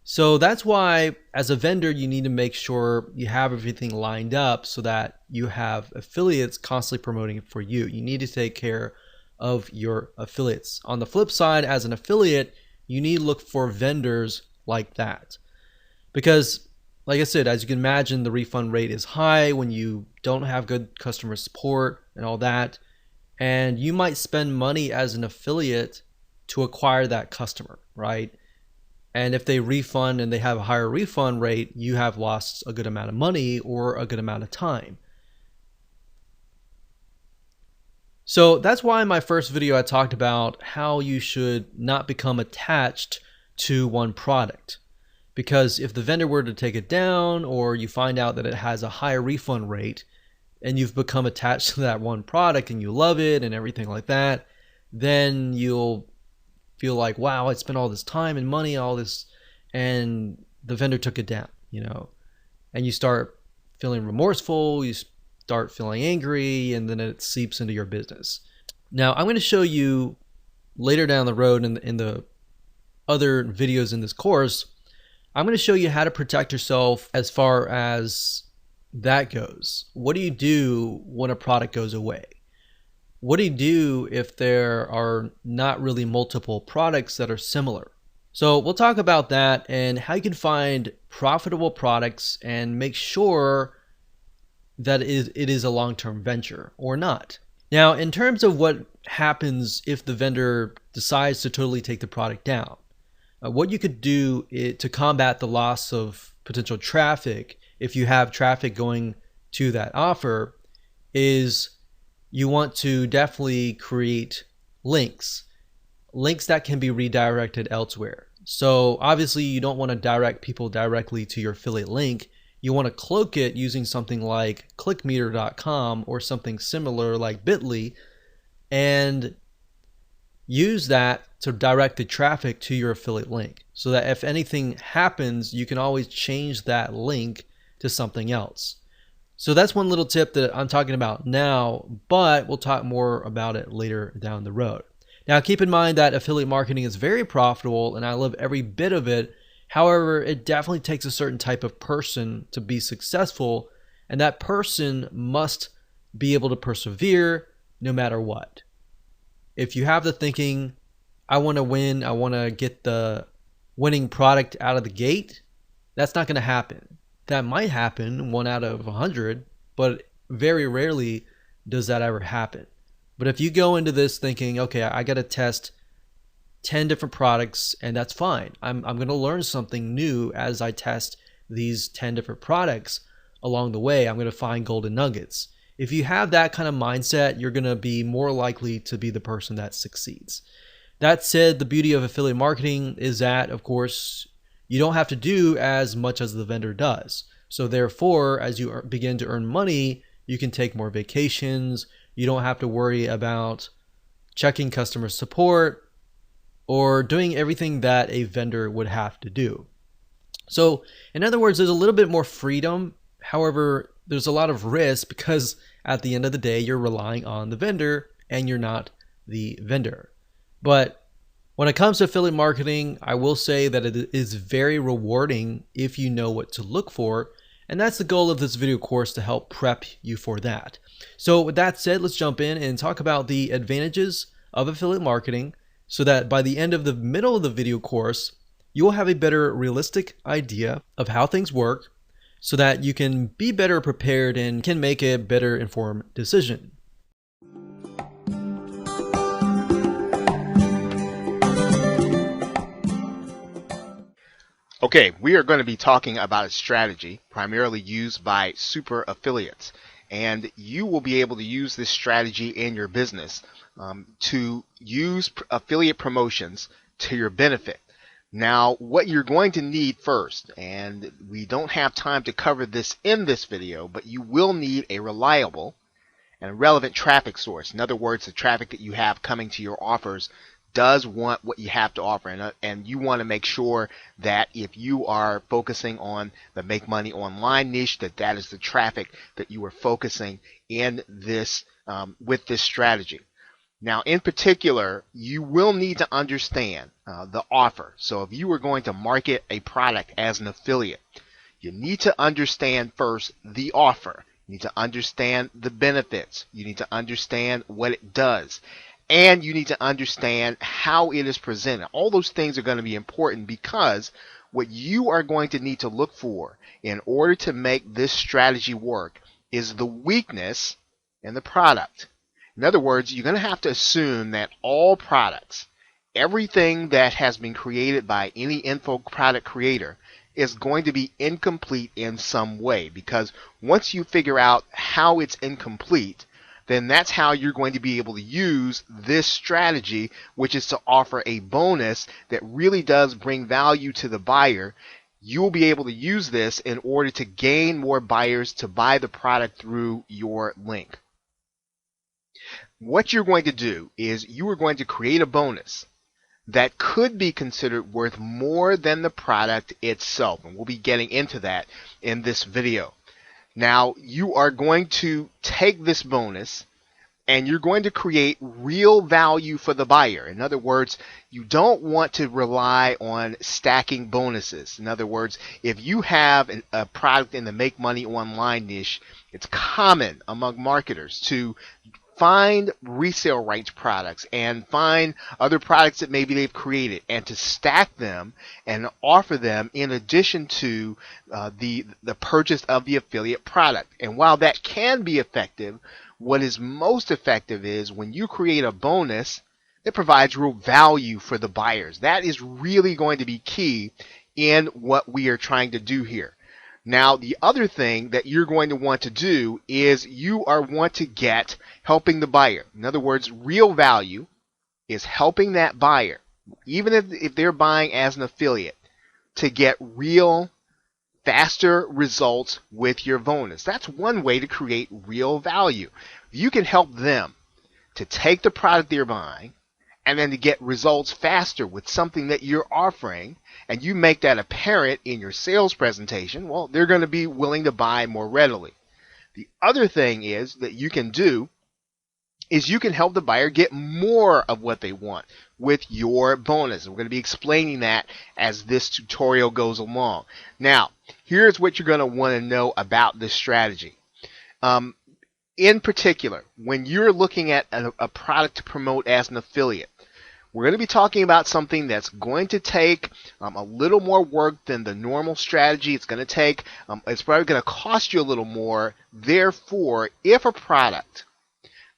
So that's why, as a vendor, you need to make sure you have everything lined up so that you have affiliates constantly promoting it for you. You need to take care of your affiliates. On the flip side, as an affiliate, you need to look for vendors like that. Because like I said, as you can imagine, the refund rate is high when you don't have good customer support and all that. And you might spend money as an affiliate to acquire that customer, right? And if they refund and they have a higher refund rate, you have lost a good amount of money or a good amount of time. So that's why in my first video I talked about how you should not become attached to one product. Because if the vendor were to take it down, or you find out that it has a higher refund rate and you've become attached to that one product and you love it and everything like that, then you'll feel like, wow, I spent all this time and money, all this, and the vendor took it down, and you start feeling remorseful, you start feeling angry, and then it seeps into your business. Now, I'm going to show you later down the road in the other videos in this course, I'm going to show you how to protect yourself as far as that goes. What do you do when a product goes away? What do you do if there are not really multiple products that are similar? So we'll talk about that and how you can find profitable products and make sure that it is a long-term venture or not. Now, in terms of what happens if the vendor decides to totally take the product down, what you could do to combat the loss of potential traffic, if you have traffic going to that offer, is you want to definitely create links that can be redirected elsewhere. So obviously you don't want to direct people directly to your affiliate link. You want to cloak it using something like clickmeter.com or something similar like Bitly, and use that to direct the traffic to your affiliate link, so that if anything happens, you can always change that link to something else. So that's one little tip that I'm talking about now, but we'll talk more about it later down the road. Now, keep in mind that affiliate marketing is very profitable and I love every bit of it. However, it definitely takes a certain type of person to be successful, and that person must be able to persevere no matter what. If you have the thinking, I want to win, I want to get the winning product out of the gate, that's not going to happen. That might happen 1 out of 100, but very rarely does that ever happen. But if you go into this thinking, okay, I got to test 10 different products and that's fine. I'm going to learn something new as I test these 10 different products along the way. I'm going to find golden nuggets. If you have that kind of mindset, you're going to be more likely to be the person that succeeds. That said, the beauty of affiliate marketing is that, of course, you don't have to do as much as the vendor does. So therefore, as you begin to earn money, you can take more vacations. You don't have to worry about checking customer support or doing everything that a vendor would have to do. So in other words, there's a little bit more freedom. However, there's a lot of risk because at the end of the day, you're relying on the vendor and you're not the vendor. But when it comes to affiliate marketing, I will say that it is very rewarding if you know what to look for. And that's the goal of this video course, to help prep you for that. So with that said, let's jump in and talk about the advantages of affiliate marketing, so that by the end of the middle of the video course, you will have a better realistic idea of how things work, so that you can be better prepared and can make a better informed decision. Okay, we are going to be talking about a strategy primarily used by super affiliates, and you will be able to use this strategy in your business to use affiliate promotions to your benefit. Now, what you're going to need first, and we don't have time to cover this in this video, but you will need a reliable and relevant traffic source. In other words, the traffic that you have coming to your offers does want what you have to offer, and you want to make sure that if you are focusing on the make money online niche, that is the traffic that you are focusing in this with this strategy. Now, in particular, you will need to understand the offer. So if you are going to market a product as an affiliate, you need to understand first the offer. You need to understand the benefits. You need to understand what it does. And you need to understand how it is presented. All those things are going to be important, because what you are going to need to look for in order to make this strategy work is the weakness in the product. In other words, you're going to have to assume that all products, everything that has been created by any info product creator, is going to be incomplete in some way, because once you figure out how it's incomplete, then that's how you're going to be able to use this strategy, which is to offer a bonus that really does bring value to the buyer. You will be able to use this in order to gain more buyers to buy the product through your link. What you're going to do is you are going to create a bonus that could be considered worth more than the product itself. And we'll be getting into that in this video. Now, you are going to take this bonus and you're going to create real value for the buyer. In other words, you don't want to rely on stacking bonuses. In other words, if you have a product in the make money online niche, it's common among marketers to find resale rights products and find other products that maybe they've created and to stack them and offer them in addition to the purchase of the affiliate product. And while that can be effective, what is most effective is when you create a bonus that provides real value for the buyers. That is really going to be key in what we are trying to do here. Now, the other thing that you're going to want to do is you want to get helping the buyer. In other words, real value is helping that buyer, even if they're buying as an affiliate, to get real, faster results with your bonus. That's one way to create real value. You can help them to take the product they're buying and then to get results faster with something that you're offering, and you make that apparent in your sales presentation, well, they're going to be willing to buy more readily. The other thing is that you can do is you can help the buyer get more of what they want with your bonus. We're going to be explaining that as this tutorial goes along. Now, here's what you're going to want to know about this strategy. In particular, when you're looking at a product to promote as an affiliate, we're going to be talking about something that's going to take a little more work than the normal strategy. It's going to take, it's probably going to cost you a little more. Therefore, if a product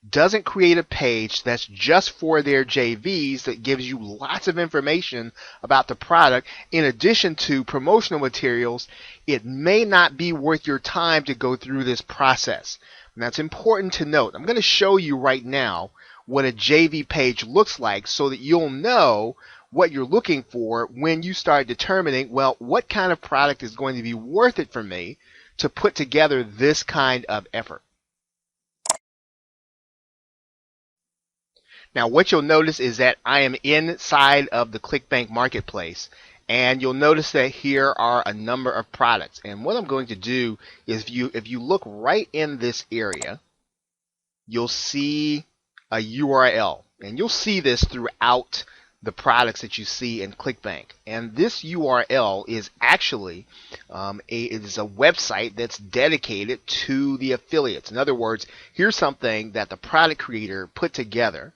doesn't create a page that's just for their JVs that gives you lots of information about the product in addition to promotional materials, it may not be worth your time to go through this process. And that's important to note. I'm going to show you right now what a JV page looks like so that you'll know what you're looking for when you start determining, well, what kind of product is going to be worth it for me to put together this kind of effort. Now, what you'll notice is that I am inside of the ClickBank marketplace, and you'll notice that here are a number of products. And what I'm going to do is if you look right in this area, you'll see a URL, and you'll see this throughout the products that you see in ClickBank. And this URL is actually it is a website that's dedicated to the affiliates. In other words, here's something that the product creator put together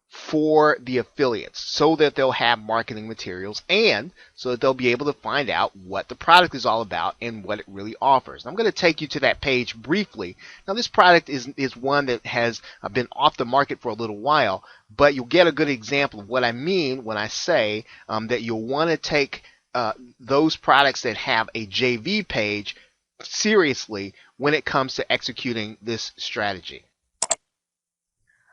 for the affiliates so that they'll have marketing materials and so that they'll be able to find out what the product is all about and what it really offers. I'm going to take you to that page briefly. Now, this product is one that has been off the market for a little while, but you'll get a good example of what I mean when I say that you'll want to take those products that have a JV page seriously when it comes to executing this strategy.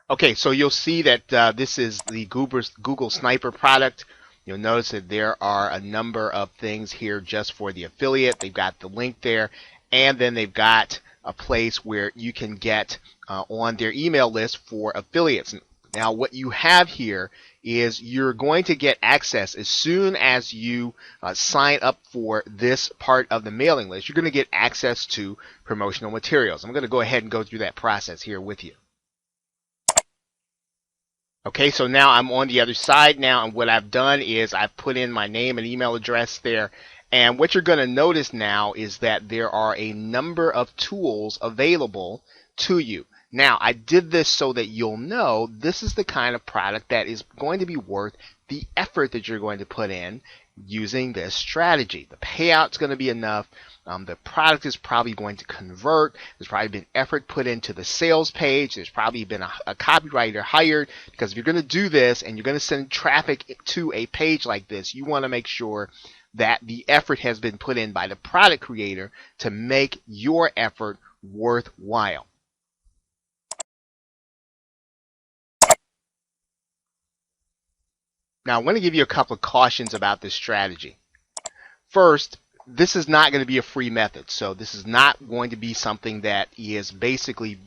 Okay, so you'll see that this is the Google Sniper product. You'll notice that there are a number of things here just for the affiliate. They've got the link there, and then they've got a place where you can get on their email list for affiliates. Now, what you have here is you're going to get access as soon as you sign up for this part of the mailing list. You're going to get access to promotional materials. I'm going to go ahead and go through that process here with you. Okay, so now I'm on the other side now, and what I've done is I've put in my name and email address there. And what you're going to notice now is that there are a number of tools available to you. Now, I did this so that you'll know this is the kind of product that is going to be worth the effort that you're going to put in using this strategy. The payout's going to be enough. The product is probably going to convert. There's probably been effort put into the sales page. There's probably been a copywriter hired, because if you're going to do this and you're going to send traffic to a page like this, you want to make sure that the effort has been put in by the product creator to make your effort worthwhile. Now, I want to give you a couple of cautions about this strategy. First, this is not going to be a free method. So this is not going to be something that is basically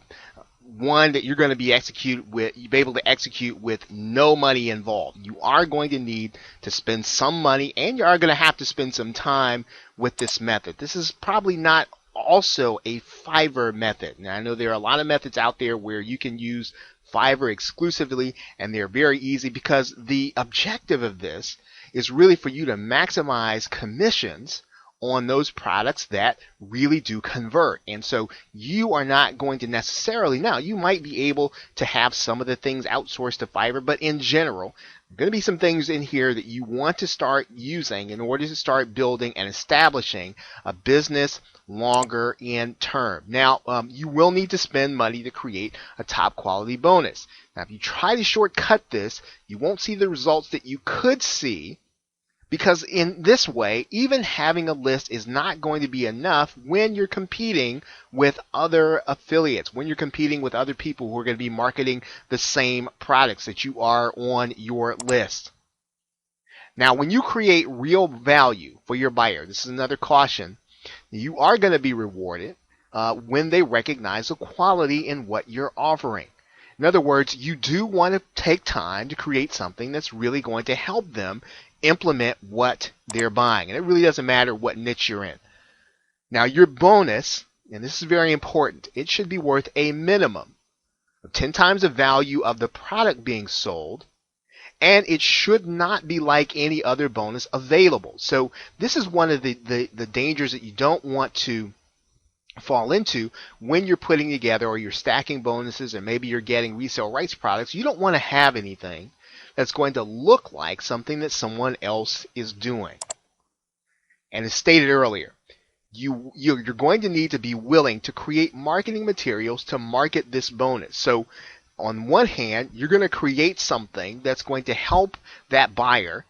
one that you're going to be able to execute with no money involved. You are going to need to spend some money, and you are going to have to spend some time with this method. This is probably not also a Fiverr method. Now, I know there are a lot of methods out there where you can use Fiverr exclusively, and they're very easy, because the objective of this is really for you to maximize commissions on those products that really do convert. And so you are not going to necessarily, now you might be able to have some of the things outsourced to Fiverr, but in general, there are going to be some things in here that you want to start using in order to start building and establishing a business longer in term. Now, you will need to spend money to create a top quality bonus. Now, if you try to shortcut this, you won't see the results that you could see, because in this way, even having a list is not going to be enough when you're competing with other affiliates, when you're competing with other people who are going to be marketing the same products that you are on your list. Now, when you create real value for your buyer, this is another caution, you are going to be rewarded when they recognize the quality in what you're offering. In other words, you do want to take time to create something that's really going to help them implement what they're buying. And it really doesn't matter what niche you're in. Now, your bonus, and this is very important, it should be worth a minimum of 10 times the value of the product being sold, and it should not be like any other bonus available. So this is one of the dangers that you don't want to fall into when you're putting together, or you're stacking bonuses, or maybe you're getting resale rights products. You don't want to have anything that's going to look like something that someone else is doing. And as stated earlier, you're going to need to be willing to create marketing materials to market this bonus. So on one hand, you're going to create something that's going to help that buyer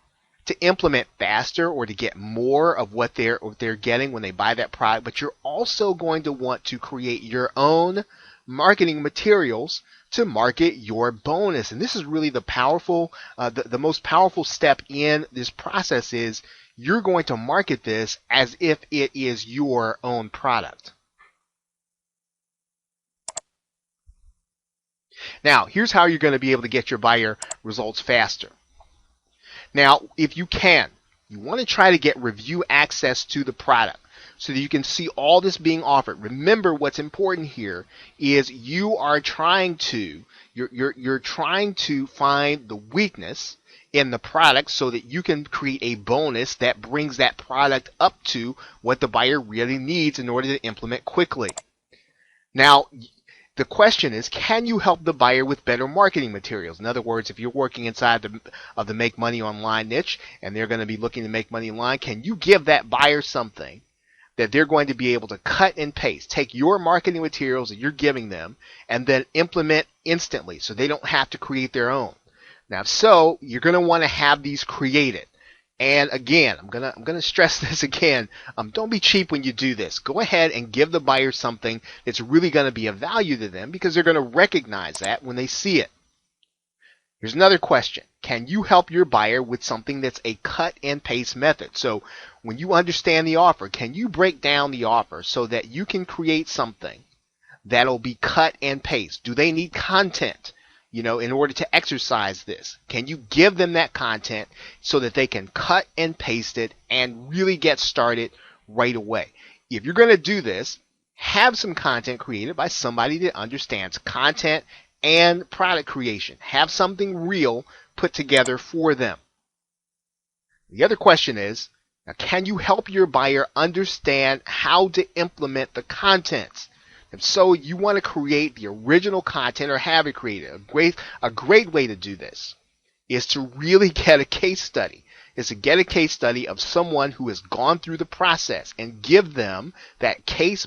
to implement faster, or to get more of what they're getting when they buy that product, but you're also going to want to create your own marketing materials to market your bonus. And this is really the powerful, the most powerful step in this process is you're going to market this as if it is your own product. Now, here's how you're going to be able to get your buyer results faster. Now, if you can, you want to try to get review access to the product so that you can see all this being offered. Remember, what's important here is you're trying to find the weakness in the product so that you can create a bonus that brings that product up to what the buyer really needs in order to implement quickly. Now, the question is, can you help the buyer with better marketing materials? In other words, if you're working inside of the make money online niche and they're going to be looking to make money online, can you give that buyer something that they're going to be able to cut and paste, take your marketing materials that you're giving them, and then implement instantly so they don't have to create their own? Now, so you're going to want to have these created. And again, I'm gonna stress this again. Don't be cheap when you do this. Go ahead and give the buyer something that's really going to be of value to them, because they're going to recognize that when they see it. Here's another question. Can you help your buyer with something that's a cut and paste method? So when you understand the offer, can you break down the offer so that you can create something that'll be cut and paste? Do they need content, in order to exercise this? Can you give them that content so that they can cut and paste it and really get started right away? If you're going to do this, have some content created by somebody that understands content and product creation. Have something real put together for them. The other question is, now, can you help your buyer understand how to implement the contents? If so, you want to create the original content or have it created. A great way to do this is to really get a case study. is to get a case study of someone who has gone through the process and give them that case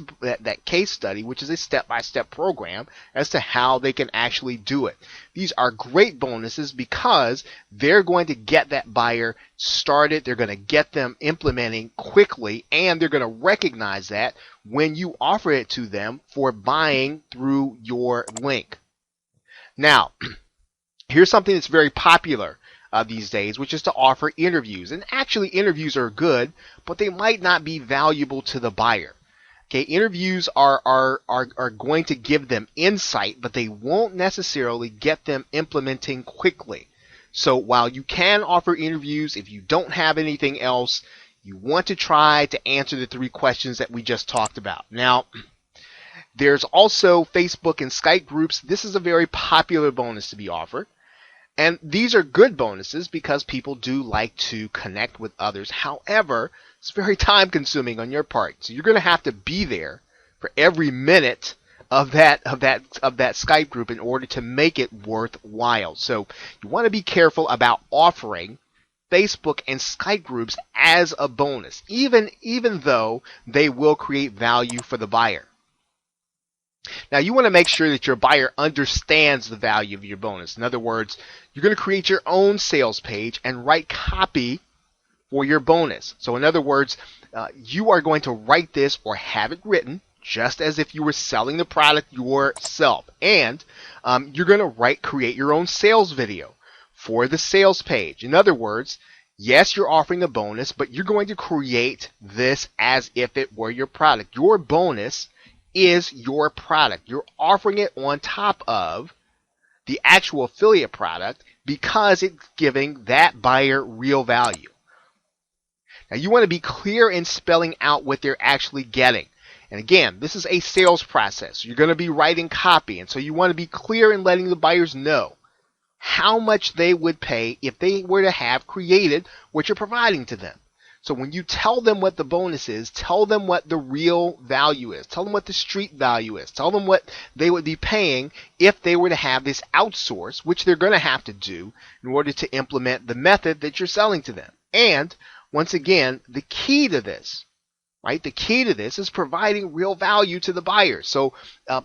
study, which is a step-by-step program as to how they can actually do it. These are great bonuses because they're going to get that buyer started, they're going to get them implementing quickly, and they're going to recognize that when you offer it to them for buying through your link. Now, here's something that's very popular these days, which is to offer interviews. And actually, interviews are good, but they might not be valuable to the buyer. Okay, interviews are going to give them insight, but they won't necessarily get them implementing quickly. So while you can offer interviews, if you don't have anything else, you want to try to answer the 3 questions that we just talked about. Now, there's also Facebook and Skype groups. This is a very popular bonus to be offered. And these are good bonuses because people do like to connect with others. However, it's very time consuming on your part. So you're going to have to be there for every minute of that Skype group in order to make it worthwhile. So you want to be careful about offering Facebook and Skype groups as a bonus, even though they will create value for the buyer. Now, you want to make sure that your buyer understands the value of your bonus. In other words, you're going to create your own sales page and write copy for your bonus. So in other words, you are going to write this or have it written just as if you were selling the product yourself. And you're going to create your own sales video for the sales page. In other words, yes, you're offering a bonus, but you're going to create this as if it were your product. Your bonus is your product. You're offering it on top of the actual affiliate product because it's giving that buyer real value. Now, you want to be clear in spelling out what they're actually getting. And again, this is a sales process. You're going to be writing copy, and so you want to be clear in letting the buyers know how much they would pay if they were to have created what you're providing to them. So when you tell them what the bonus is, tell them what the real value is. Tell them what the street value is. Tell them what they would be paying if they were to have this outsource, which they're going to have to do in order to implement the method that you're selling to them. And once again, the key to this, right? The key to this is providing real value to the buyer. So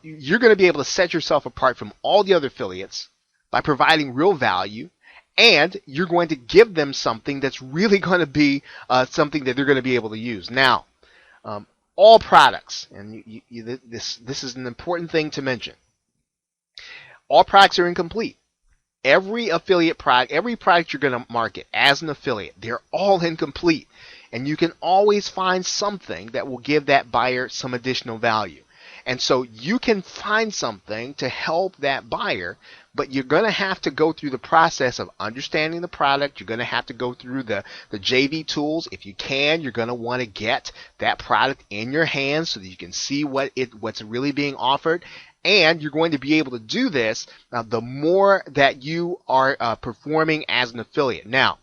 you're going to be able to set yourself apart from all the other affiliates by providing real value. And you're going to give them something that's really going to be something that they're going to be able to use. Now, all products, and this is an important thing to mention. All products are incomplete. Every affiliate product, every product you're going to market as an affiliate, they're all incomplete. And you can always find something that will give that buyer some additional value. And so you can find something to help that buyer, but you're going to have to go through the process of understanding the product. You're going to have to go through the JV tools. If you can, you're going to want to get that product in your hands so that you can see what's really being offered. And you're going to be able to do this the more that you are performing as an affiliate. Now,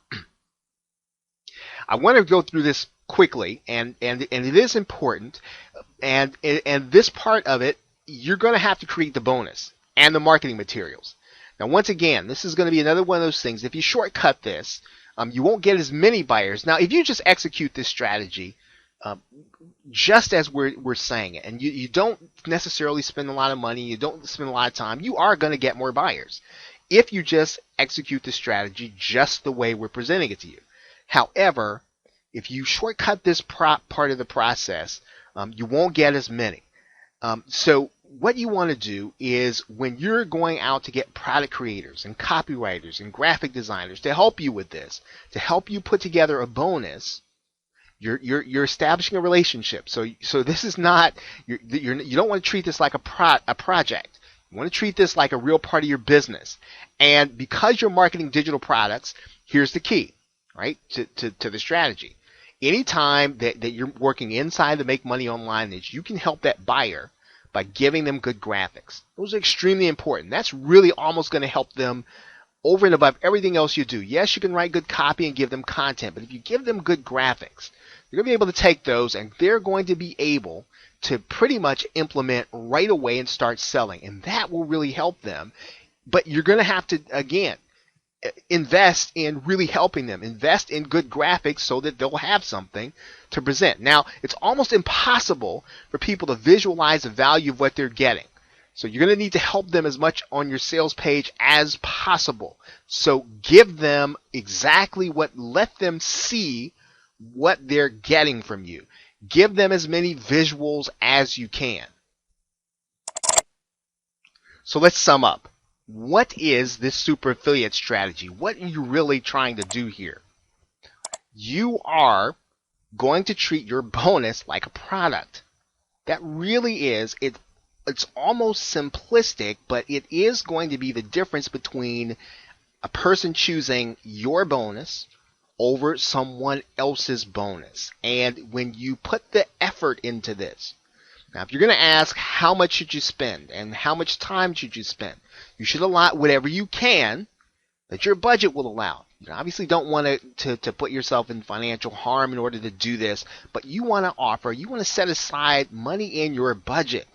I want to go through this quickly, and it is important. And this part of it, you're going to have to create the bonus and the marketing materials. Now, once again, this is going to be another one of those things. If you shortcut this, you won't get as many buyers. Now, if you just execute this strategy, just as we're saying it, and you don't necessarily spend a lot of money, you don't spend a lot of time, you are going to get more buyers if you just execute the strategy just the way we're presenting it to you. However, if you shortcut this part of the process, you won't get as many. So what you want to do is when you're going out to get product creators and copywriters and graphic designers to help you with this, to help you put together a bonus, you're establishing a relationship. So this is not, you don't want to treat this like a project. You want to treat this like a real part of your business. And because you're marketing digital products, here's the key, right, to the strategy. Anytime that you're working inside to make money online, is you can help that buyer by giving them good graphics. Those are extremely important. That's really almost going to help them over and above everything else you do. Yes, you can write good copy and give them content, but if you give them good graphics, you're going to be able to take those and they're going to be able to pretty much implement right away and start selling. And that will really help them. But you're going to have to, again, invest in really helping them. Invest in good graphics so that they'll have something to present. Now, it's almost impossible for people to visualize the value of what they're getting. So you're going to need to help them as much on your sales page as possible. So give them exactly let them see what they're getting from you. Give them as many visuals as you can. So let's sum up. What is this super affiliate strategy? What are you really trying to do here? You are going to treat your bonus like a product. That really is, it's almost simplistic, but it is going to be the difference between a person choosing your bonus over someone else's bonus. And when you put the effort into this, now if you're going to ask how much should you spend and how much time should you spend, you should allot whatever you can that your budget will allow. You obviously don't want to put yourself in financial harm in order to do this, but you want to set aside money in your budget,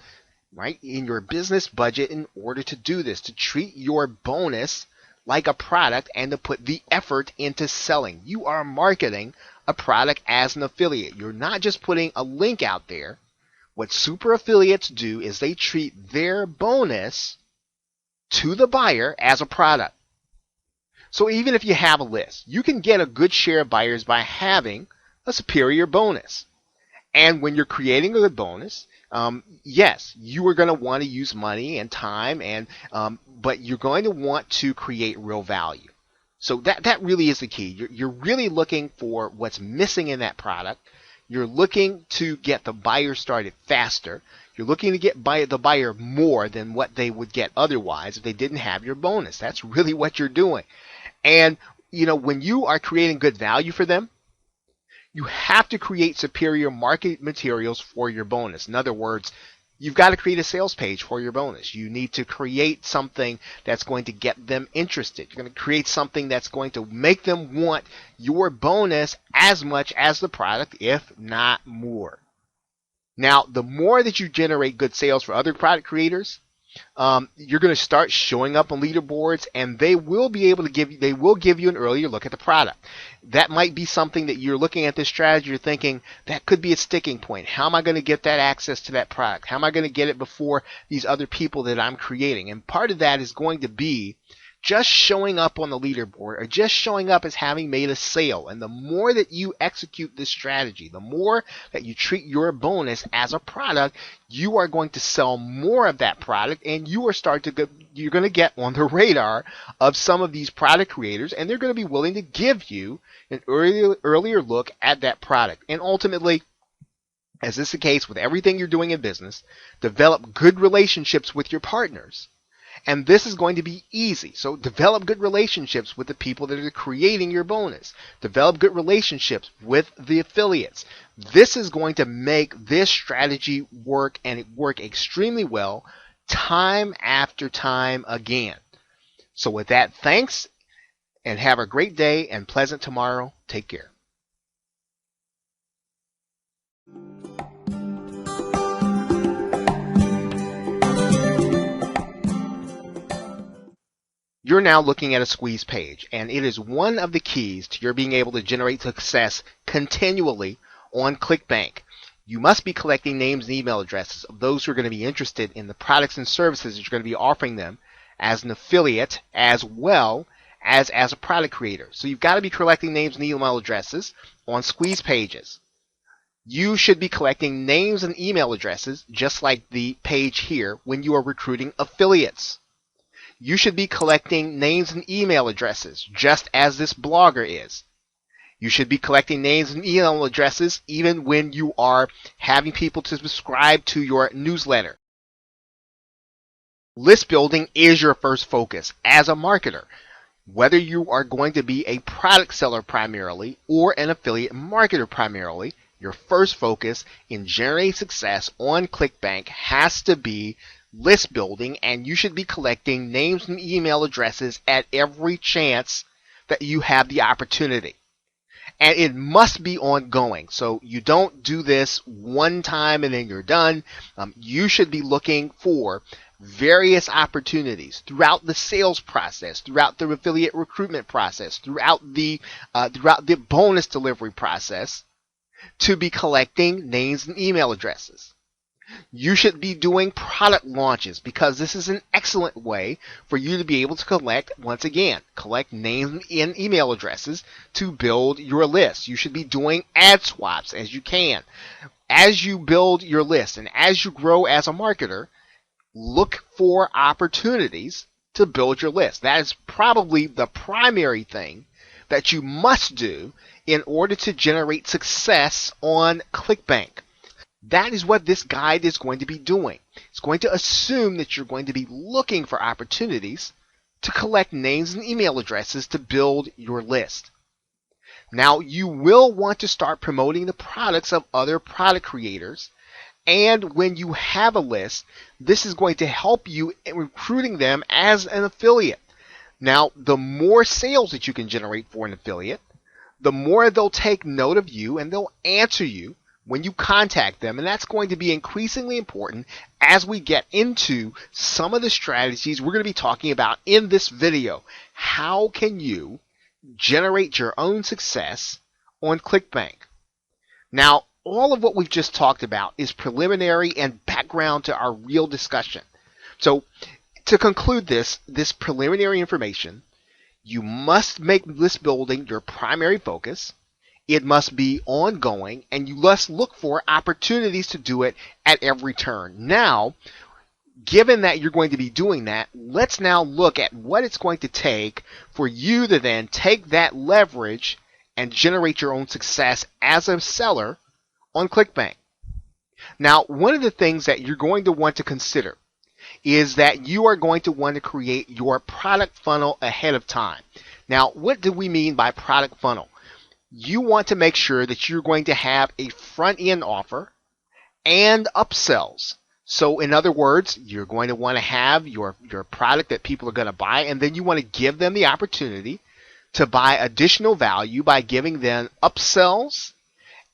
right? In your business budget in order to do this, to treat your bonus like a product and to put the effort into selling. You are marketing a product as an affiliate. You're not just putting a link out there. What super affiliates do is they treat their bonus to the buyer as a product. So even if you have a list, you can get a good share of buyers by having a superior bonus. And when you're creating a good bonus, yes, you are going to want to use money and time, but you're going to want to create real value. So that really is the key. You're really looking for what's missing in that product. You're looking to get the buyer started faster. You're looking to get the buyer more than what they would get otherwise if they didn't have your bonus. That's really what you're doing. And, when you are creating good value for them, you have to create superior market materials for your bonus. In other words, you've got to create a sales page for your bonus. You need to create something that's going to get them interested. You're going to create something that's going to make them want your bonus as much as the product, if not more. Now, the more that you generate good sales for other product creators, you're going to start showing up on leaderboards, and they will give you an earlier look at the product. That might be something that you're looking at this strategy, you're thinking that could be a sticking point. How am I going to get that access to that product? How am I going to get it before these other people that I'm creating? And part of that is going to be just showing up on the leaderboard or just showing up as having made a sale. And the more that you execute this strategy, the more that you treat your bonus as a product, you are going to sell more of that product, and you're going to get on the radar of some of these product creators, and they're going to be willing to give you an earlier look at that product. And ultimately, as is the case with everything you're doing in business, develop good relationships with your partners. And this is going to be easy. So develop good relationships with the people that are creating your bonus. Develop good relationships with the affiliates. This is going to make this strategy work, and it work extremely well time after time again. So with that, thanks, and have a great day and pleasant tomorrow. Take care. You're now looking at a squeeze page, and it is one of the keys to your being able to generate success continually on ClickBank. You must be collecting names and email addresses of those who are going to be interested in the products and services that you're going to be offering them as an affiliate as well as a product creator. So you've got to be collecting names and email addresses on squeeze pages. You should be collecting names and email addresses, just like the page here, when you are recruiting affiliates. You should be collecting names and email addresses, just as this blogger is. You should be collecting names and email addresses even when you are having people to subscribe to your newsletter. List building is your first focus as a marketer. Whether you are going to be a product seller primarily or an affiliate marketer primarily, your first focus in generating success on ClickBank has to be list building, and you should be collecting names and email addresses at every chance that you have the opportunity. And it must be ongoing. So you don't do this one time and then you're done. You should be looking for various opportunities throughout the sales process, throughout the affiliate recruitment process, throughout the bonus delivery process, to be collecting names and email addresses. You should be doing product launches because this is an excellent way for you to be able to collect names and email addresses to build your list. You should be doing ad swaps as you can. As you build your list and as you grow as a marketer, look for opportunities to build your list. That is probably the primary thing that you must do in order to generate success on ClickBank. That is what this guide is going to be doing. It's going to assume that you're going to be looking for opportunities to collect names and email addresses to build your list. Now, you will want to start promoting the products of other product creators. And when you have a list, this is going to help you in recruiting them as an affiliate. Now, the more sales that you can generate for an affiliate, the more they'll take note of you and they'll answer you when you contact them. And that's going to be increasingly important as we get into some of the strategies we're going to be talking about in this video. How can you generate your own success on ClickBank? Now, all of what we've just talked about is preliminary and background to our real discussion. So to conclude this preliminary information, you must make list building your primary focus. It must be ongoing, and you must look for opportunities to do it at every turn. Now, given that you're going to be doing that, let's now look at what it's going to take for you to then take that leverage and generate your own success as a seller on ClickBank. Now, one of the things that you're going to want to consider is that you are going to want to create your product funnel ahead of time. Now, what do we mean by product funnel? You want to make sure that you're going to have a front-end offer and upsells. So in other words, you're going to want to have your product that people are going to buy, and then you want to give them the opportunity to buy additional value by giving them upsells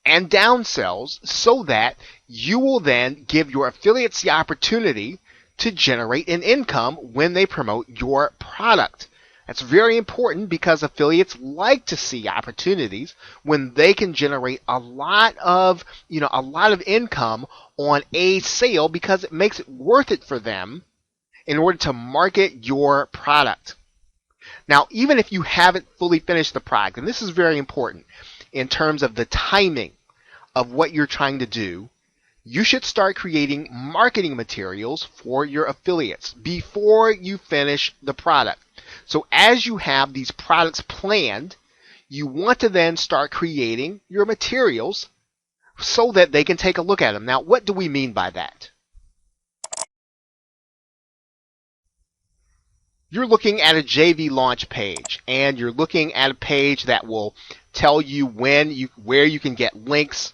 and downsells, so that you will then give your affiliates the opportunity to generate an income when they promote your product. That's very important because affiliates like to see opportunities when they can generate a lot of income on a sale, because it makes it worth it for them in order to market your product. Now, even if you haven't fully finished the product, and this is very important in terms of the timing of what you're trying to do, you should start creating marketing materials for your affiliates before you finish the product. So as you have these products planned, you want to then start creating your materials so that they can take a look at them. Now, what do we mean by that? You're looking at a JV launch page, and you're looking at a page that will tell you where you can get links,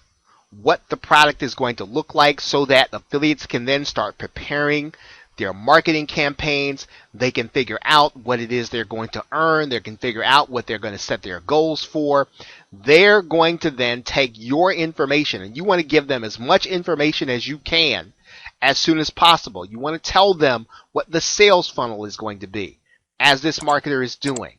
what the product is going to look like, so that affiliates can then start preparing their marketing campaigns. They can figure out what it is they're going to earn. They can figure out what they're going to set their goals for. They're going to then take your information, and you want to give them as much information as you can as soon as possible. You want to tell them what the sales funnel is going to be, as this marketer is doing.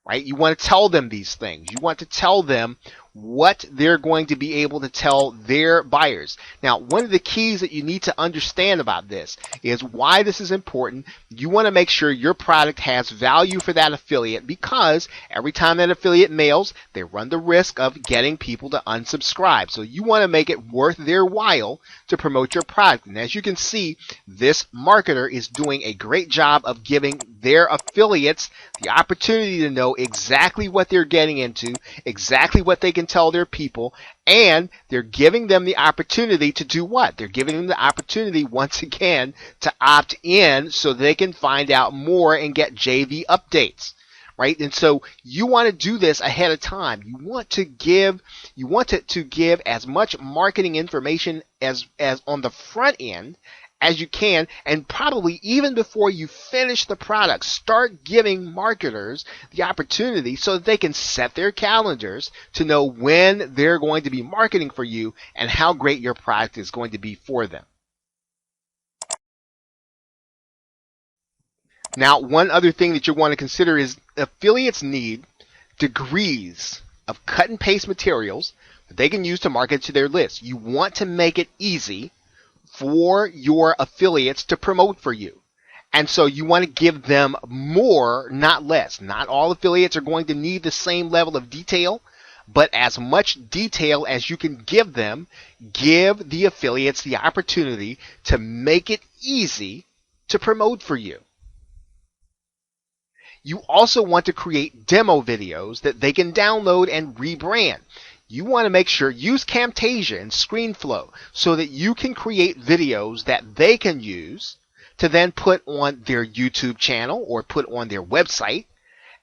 Right? You want to tell them these things. You want to tell them what they're going to be able to tell their buyers. Now, one of the keys that you need to understand about this is why this is important. You want to make sure your product has value for that affiliate, because every time that affiliate mails, they run the risk of getting people to unsubscribe. So you want to make it worth their while to promote your product. And as you can see, this marketer is doing a great job of giving their affiliates the opportunity to know exactly what they're getting into, exactly what they can tell their people, and they're giving them the opportunity to do what? They're giving them the opportunity, once again, to opt in so they can find out more and get JV updates. Right? And so you want to do this ahead of time. You want to give as much marketing information as on the front end as you can, and probably even before you finish the product, start giving marketers the opportunity so that they can set their calendars to know when they're going to be marketing for you and how great your product is going to be for them. Now, one other thing that you want to consider is affiliates need degrees of cut and paste materials that they can use to market to their list. You want to make it easy for your affiliates to promote for you. And so you want to give them more, not less. Not all affiliates are going to need the same level of detail, but as much detail as you can give them, give the affiliates the opportunity to make it easy to promote for you. You also want to create demo videos that they can download and rebrand. You want to make sure, use Camtasia and ScreenFlow so that you can create videos that they can use to then put on their YouTube channel or put on their website.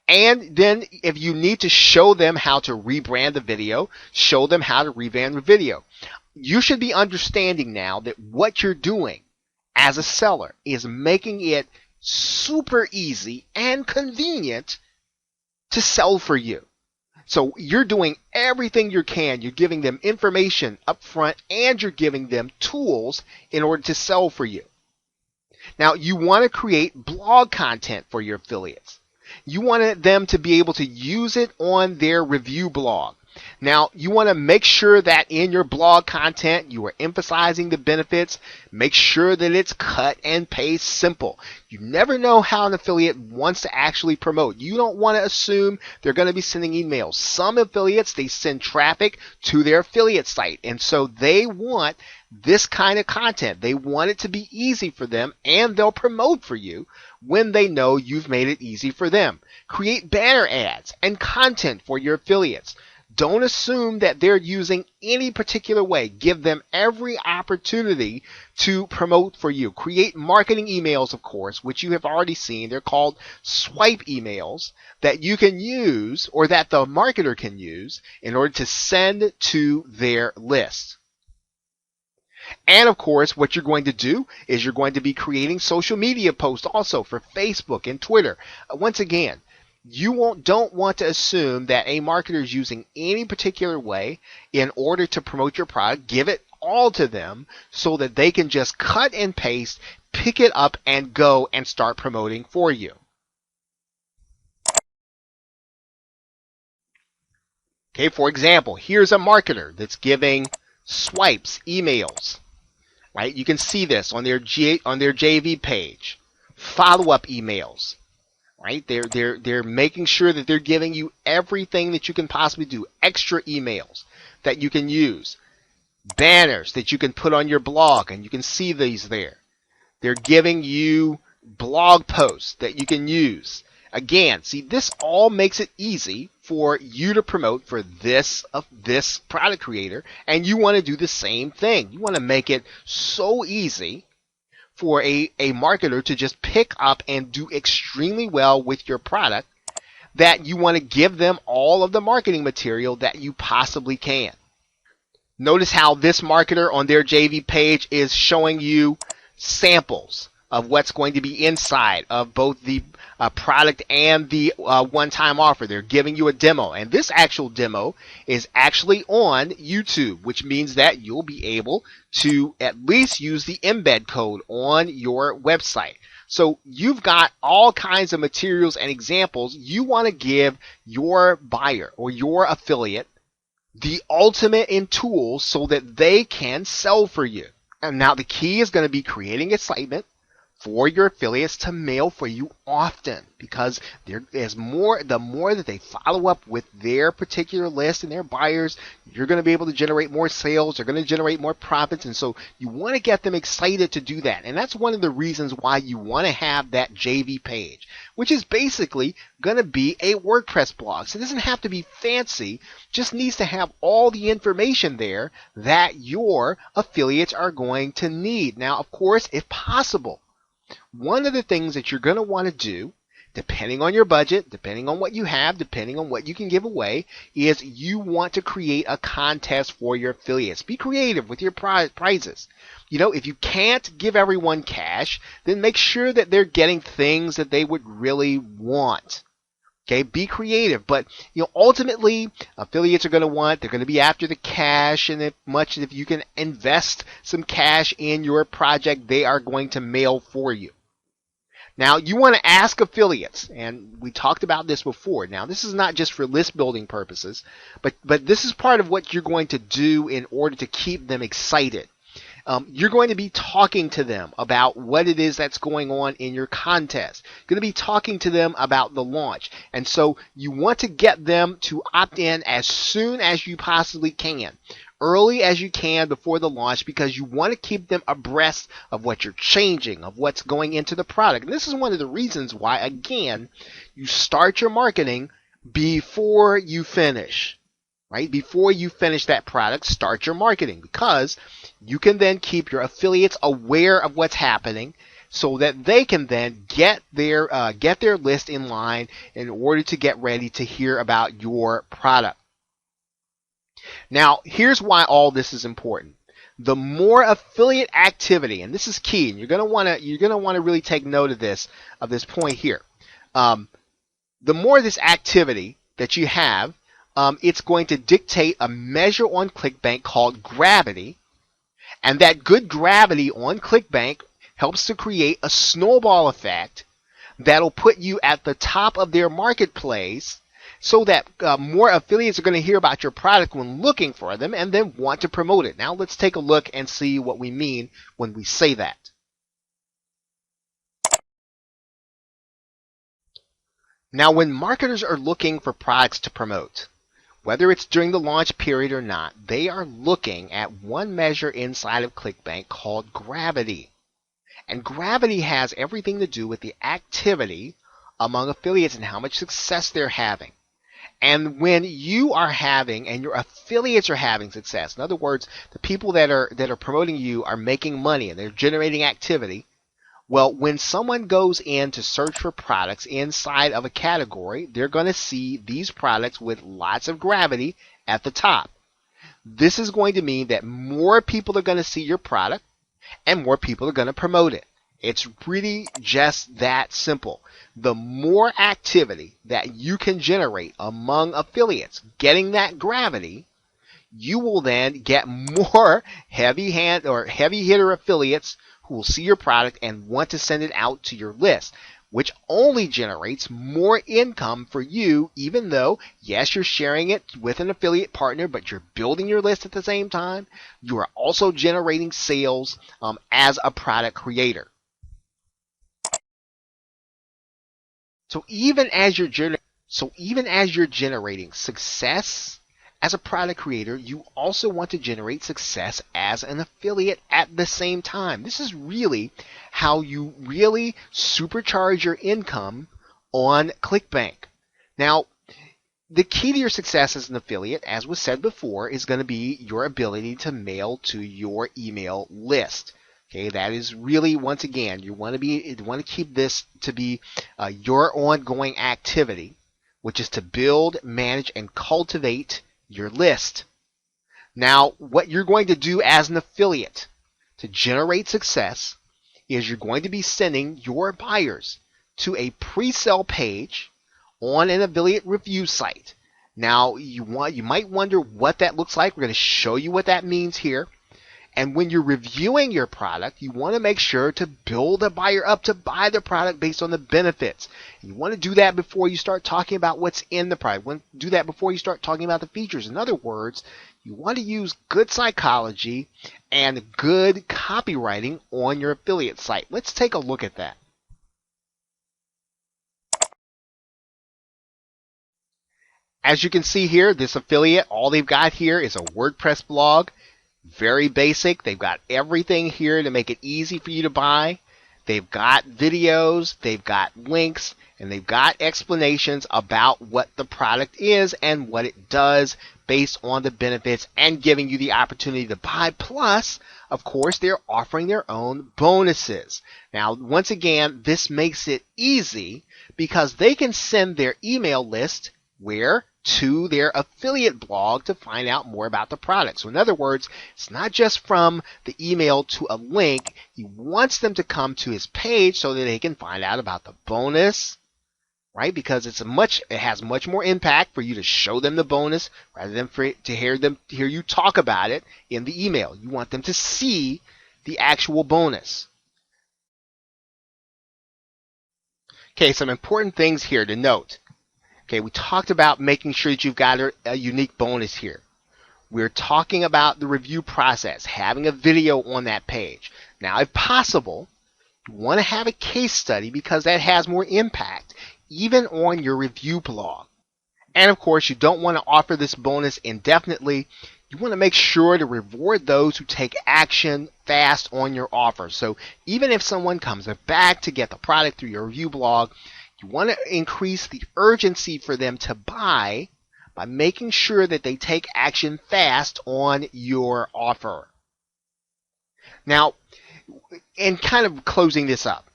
And then if you need to show them how to rebrand the video, show them how to rebrand the video. You should be understanding now that what you're doing as a seller is making it super easy and convenient to sell for you. So you're doing everything you can. You're giving them information up front and you're giving them tools in order to sell for you. Now, you want to create blog content for your affiliates. You want them to be able to use it on their review blog. Now, you want to make sure that in your blog content, you are emphasizing the benefits. Make sure that it's cut and paste simple. You never know how an affiliate wants to actually promote. You don't want to assume they're going to be sending emails. Some affiliates, they send traffic to their affiliate site, and so they want this kind of content. They want it to be easy for them, and they'll promote for you when they know you've made it easy for them. Create banner ads and content for your affiliates. Don't assume that they're using any particular way. Give them every opportunity to promote for you. Create marketing emails, of course, which you have already seen. They're called swipe emails that you can use, or that the marketer can use, in order to send to their list. And of course, what you're going to do is you're going to be creating social media posts also for Facebook and Twitter. Once again, you don't want to assume that a marketer is using any particular way in order to promote your product. Give it all to them so that they can just cut and paste, pick it up, and go and start promoting for you. Okay, for example, here's a marketer that's giving swipes emails. Right? You can see this on their JV page. Follow-up emails. Right? They're making sure that they're giving you everything that you can possibly do. Extra emails that you can use. Banners that you can put on your blog, and you can see these there. They're giving you blog posts that you can use. Again, see, this all makes it easy for you to promote for this product creator, and you want to do the same thing. You want to make it so easy for a marketer to just pick up and do extremely well with your product that you want to give them all of the marketing material that you possibly can. Notice how this marketer on their JV page is showing you samples of what's going to be inside of both the product and the one-time offer. They're giving you a demo, and this actual demo is actually on YouTube, which means that you'll be able to at least use the embed code on your website. So you've got all kinds of materials and examples. You want to give your buyer or your affiliate the ultimate in tools so that they can sell for you. And now the key is going to be creating excitement for your affiliates to mail for you often, because the more that they follow up with their particular list and their buyers, you're going to be able to generate more sales. They're going to generate more profits, and so you want to get them excited to do that. And that's one of the reasons why you want to have that JV page, which is basically going to be a WordPress blog. So it doesn't have to be fancy, just needs to have all the information there that your affiliates are going to need. Now, of course, if possible, one of the things that you're going to want to do depending on your budget, depending on what you have, depending on what you can give away, is you want to create a contest for your affiliates. Be creative with your prizes. If you can't give everyone cash, then make sure that they're getting things that they would really want. Okay, be creative, but ultimately, affiliates are going to they're going to be after the cash, and if you can invest some cash in your project, they are going to mail for you. Now, you want to ask affiliates, and we talked about this before. Now, this is not just for list building purposes, but this is part of what you're going to do in order to keep them excited. You're going to be talking to them about what it is that's going on in your contest. You're going to be talking to them about the launch. And so you want to get them to opt in as soon as you possibly can, early as you can before the launch, because you want to keep them abreast of what you're changing, of what's going into the product. And this is one of the reasons why, again, you start your marketing before you finish. Right? Before you finish that product, start your marketing, because you can then keep your affiliates aware of what's happening so that they can then get their list in line in order to get ready to hear about your product. Now, here's why all this is important. The more affiliate activity, and this is key, and you're going to want to really take note of this point here. The more of this activity that you have, it's going to dictate a measure on ClickBank called gravity, and that good gravity on ClickBank helps to create a snowball effect that'll put you at the top of their marketplace, so that more affiliates are going to hear about your product when looking for them and then want to promote it. Now let's take a look and see what we mean when we say that. Now, when marketers are looking for products to promote, whether it's during the launch period or not, they are looking at one measure inside of ClickBank called gravity. And gravity has everything to do with the activity among affiliates and how much success they're having. And when you are having, and your affiliates are having success, in other words, the people that are promoting you are making money and they're generating activity, well, when someone goes in to search for products inside of a category, they're going to see these products with lots of gravity at the top. This is going to mean that more people are going to see your product and more people are going to promote it. It's really just that simple. The more activity that you can generate among affiliates getting that gravity, you will then get more heavy hitter affiliates who will see your product and want to send it out to your list, which only generates more income for you, even though, yes, you're sharing it with an affiliate partner, but you're building your list at the same time. You are also generating sales as a product creator. So even as you're generating success as a product creator, you also want to generate success as an affiliate at the same time. This is really how you really supercharge your income on ClickBank. Now, the key to your success as an affiliate, as was said before, is going to be your ability to mail to your email list. Okay, that is really, once again, you want to keep this to be your ongoing activity, which is to build, manage, and cultivate your list. Now, what you're going to do as an affiliate to generate success is you're going to be sending your buyers to a pre-sale page on an affiliate review site. Now, you might wonder what that looks like. We're going to show you what that means here. And when you're reviewing your product, you want to make sure to build a buyer up to buy the product based on the benefits. You want to do that before you start talking about what's in the product. You want to do that before you start talking about the features. In other words, you want to use good psychology and good copywriting on your affiliate site. Let's take a look at that. As you can see here, this affiliate, all they've got here is a WordPress blog. Very basic. They've got everything here to make it easy for you to buy. They've got videos, they've got links, and they've got explanations about what the product is and what it does based on the benefits, and giving you the opportunity to buy, plus of course, they're offering their own bonuses. Now, once again, this makes it easy because they can send their email list where? To their affiliate blog to find out more about the product. So in other words, it's not just from the email to a link. He wants them to come to his page so that they can find out about the bonus, right? Because it has much more impact for you to show them the bonus rather than to hear you talk about it in the email. You want them to see the actual bonus. Okay, some important things here to note. Okay, we talked about making sure that you've got a unique bonus here. We're talking about the review process, having a video on that page. Now, if possible, you want to have a case study because that has more impact, even on your review blog. And of course, you don't want to offer this bonus indefinitely. You want to make sure to reward those who take action fast on your offer. So even if someone comes back to get the product through your review blog, you want to increase the urgency for them to buy by making sure that they take action fast on your offer. Now, and kind of closing this up,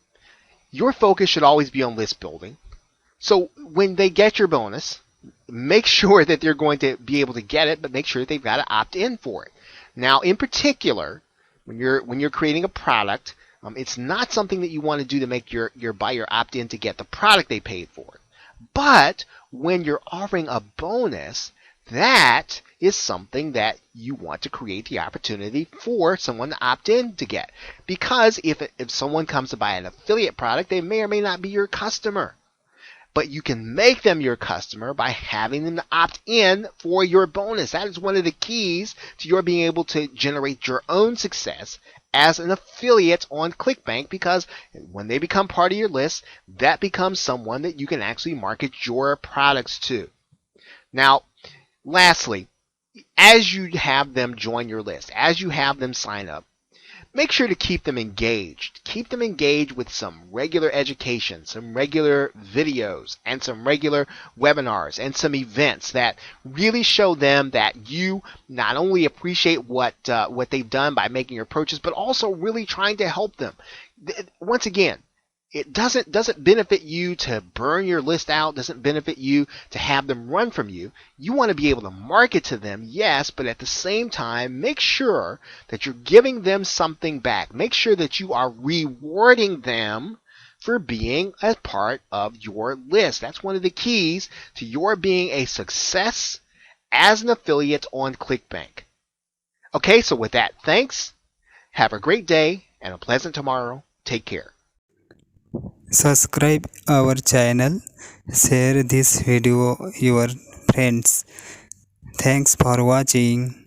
your focus should always be on list building. So when they get your bonus, make sure that they're going to be able to get it, but make sure that they've got to opt in for it. Now, in particular, when you're creating a product, it's not something that you want to do to make your buyer opt in to get the product they paid for. But when you're offering a bonus, that is something that you want to create the opportunity for someone to opt in to get. Because if someone comes to buy an affiliate product, they may or may not be your customer. But you can make them your customer by having them opt in for your bonus. That is one of the keys to your being able to generate your own success as an affiliate on ClickBank, because when they become part of your list, that becomes someone that you can actually market your products to. Now, lastly, as you have them join your list, as you have them sign up, make sure to keep them engaged. Keep them engaged with some regular education, some regular videos, and some regular webinars and some events that really show them that you not only appreciate what they've done by making your purchase, but also really trying to help them. Once again, it doesn't benefit you to burn your list out, doesn't benefit you to have them run from you. You want to be able to market to them, yes, but at the same time, make sure that you're giving them something back. Make sure that you are rewarding them for being a part of your list. That's one of the keys to your being a success as an affiliate on ClickBank. Okay, so with that, thanks. Have a great day and a pleasant tomorrow. Take care. Subscribe our channel, share this video your friends. Thanks for watching.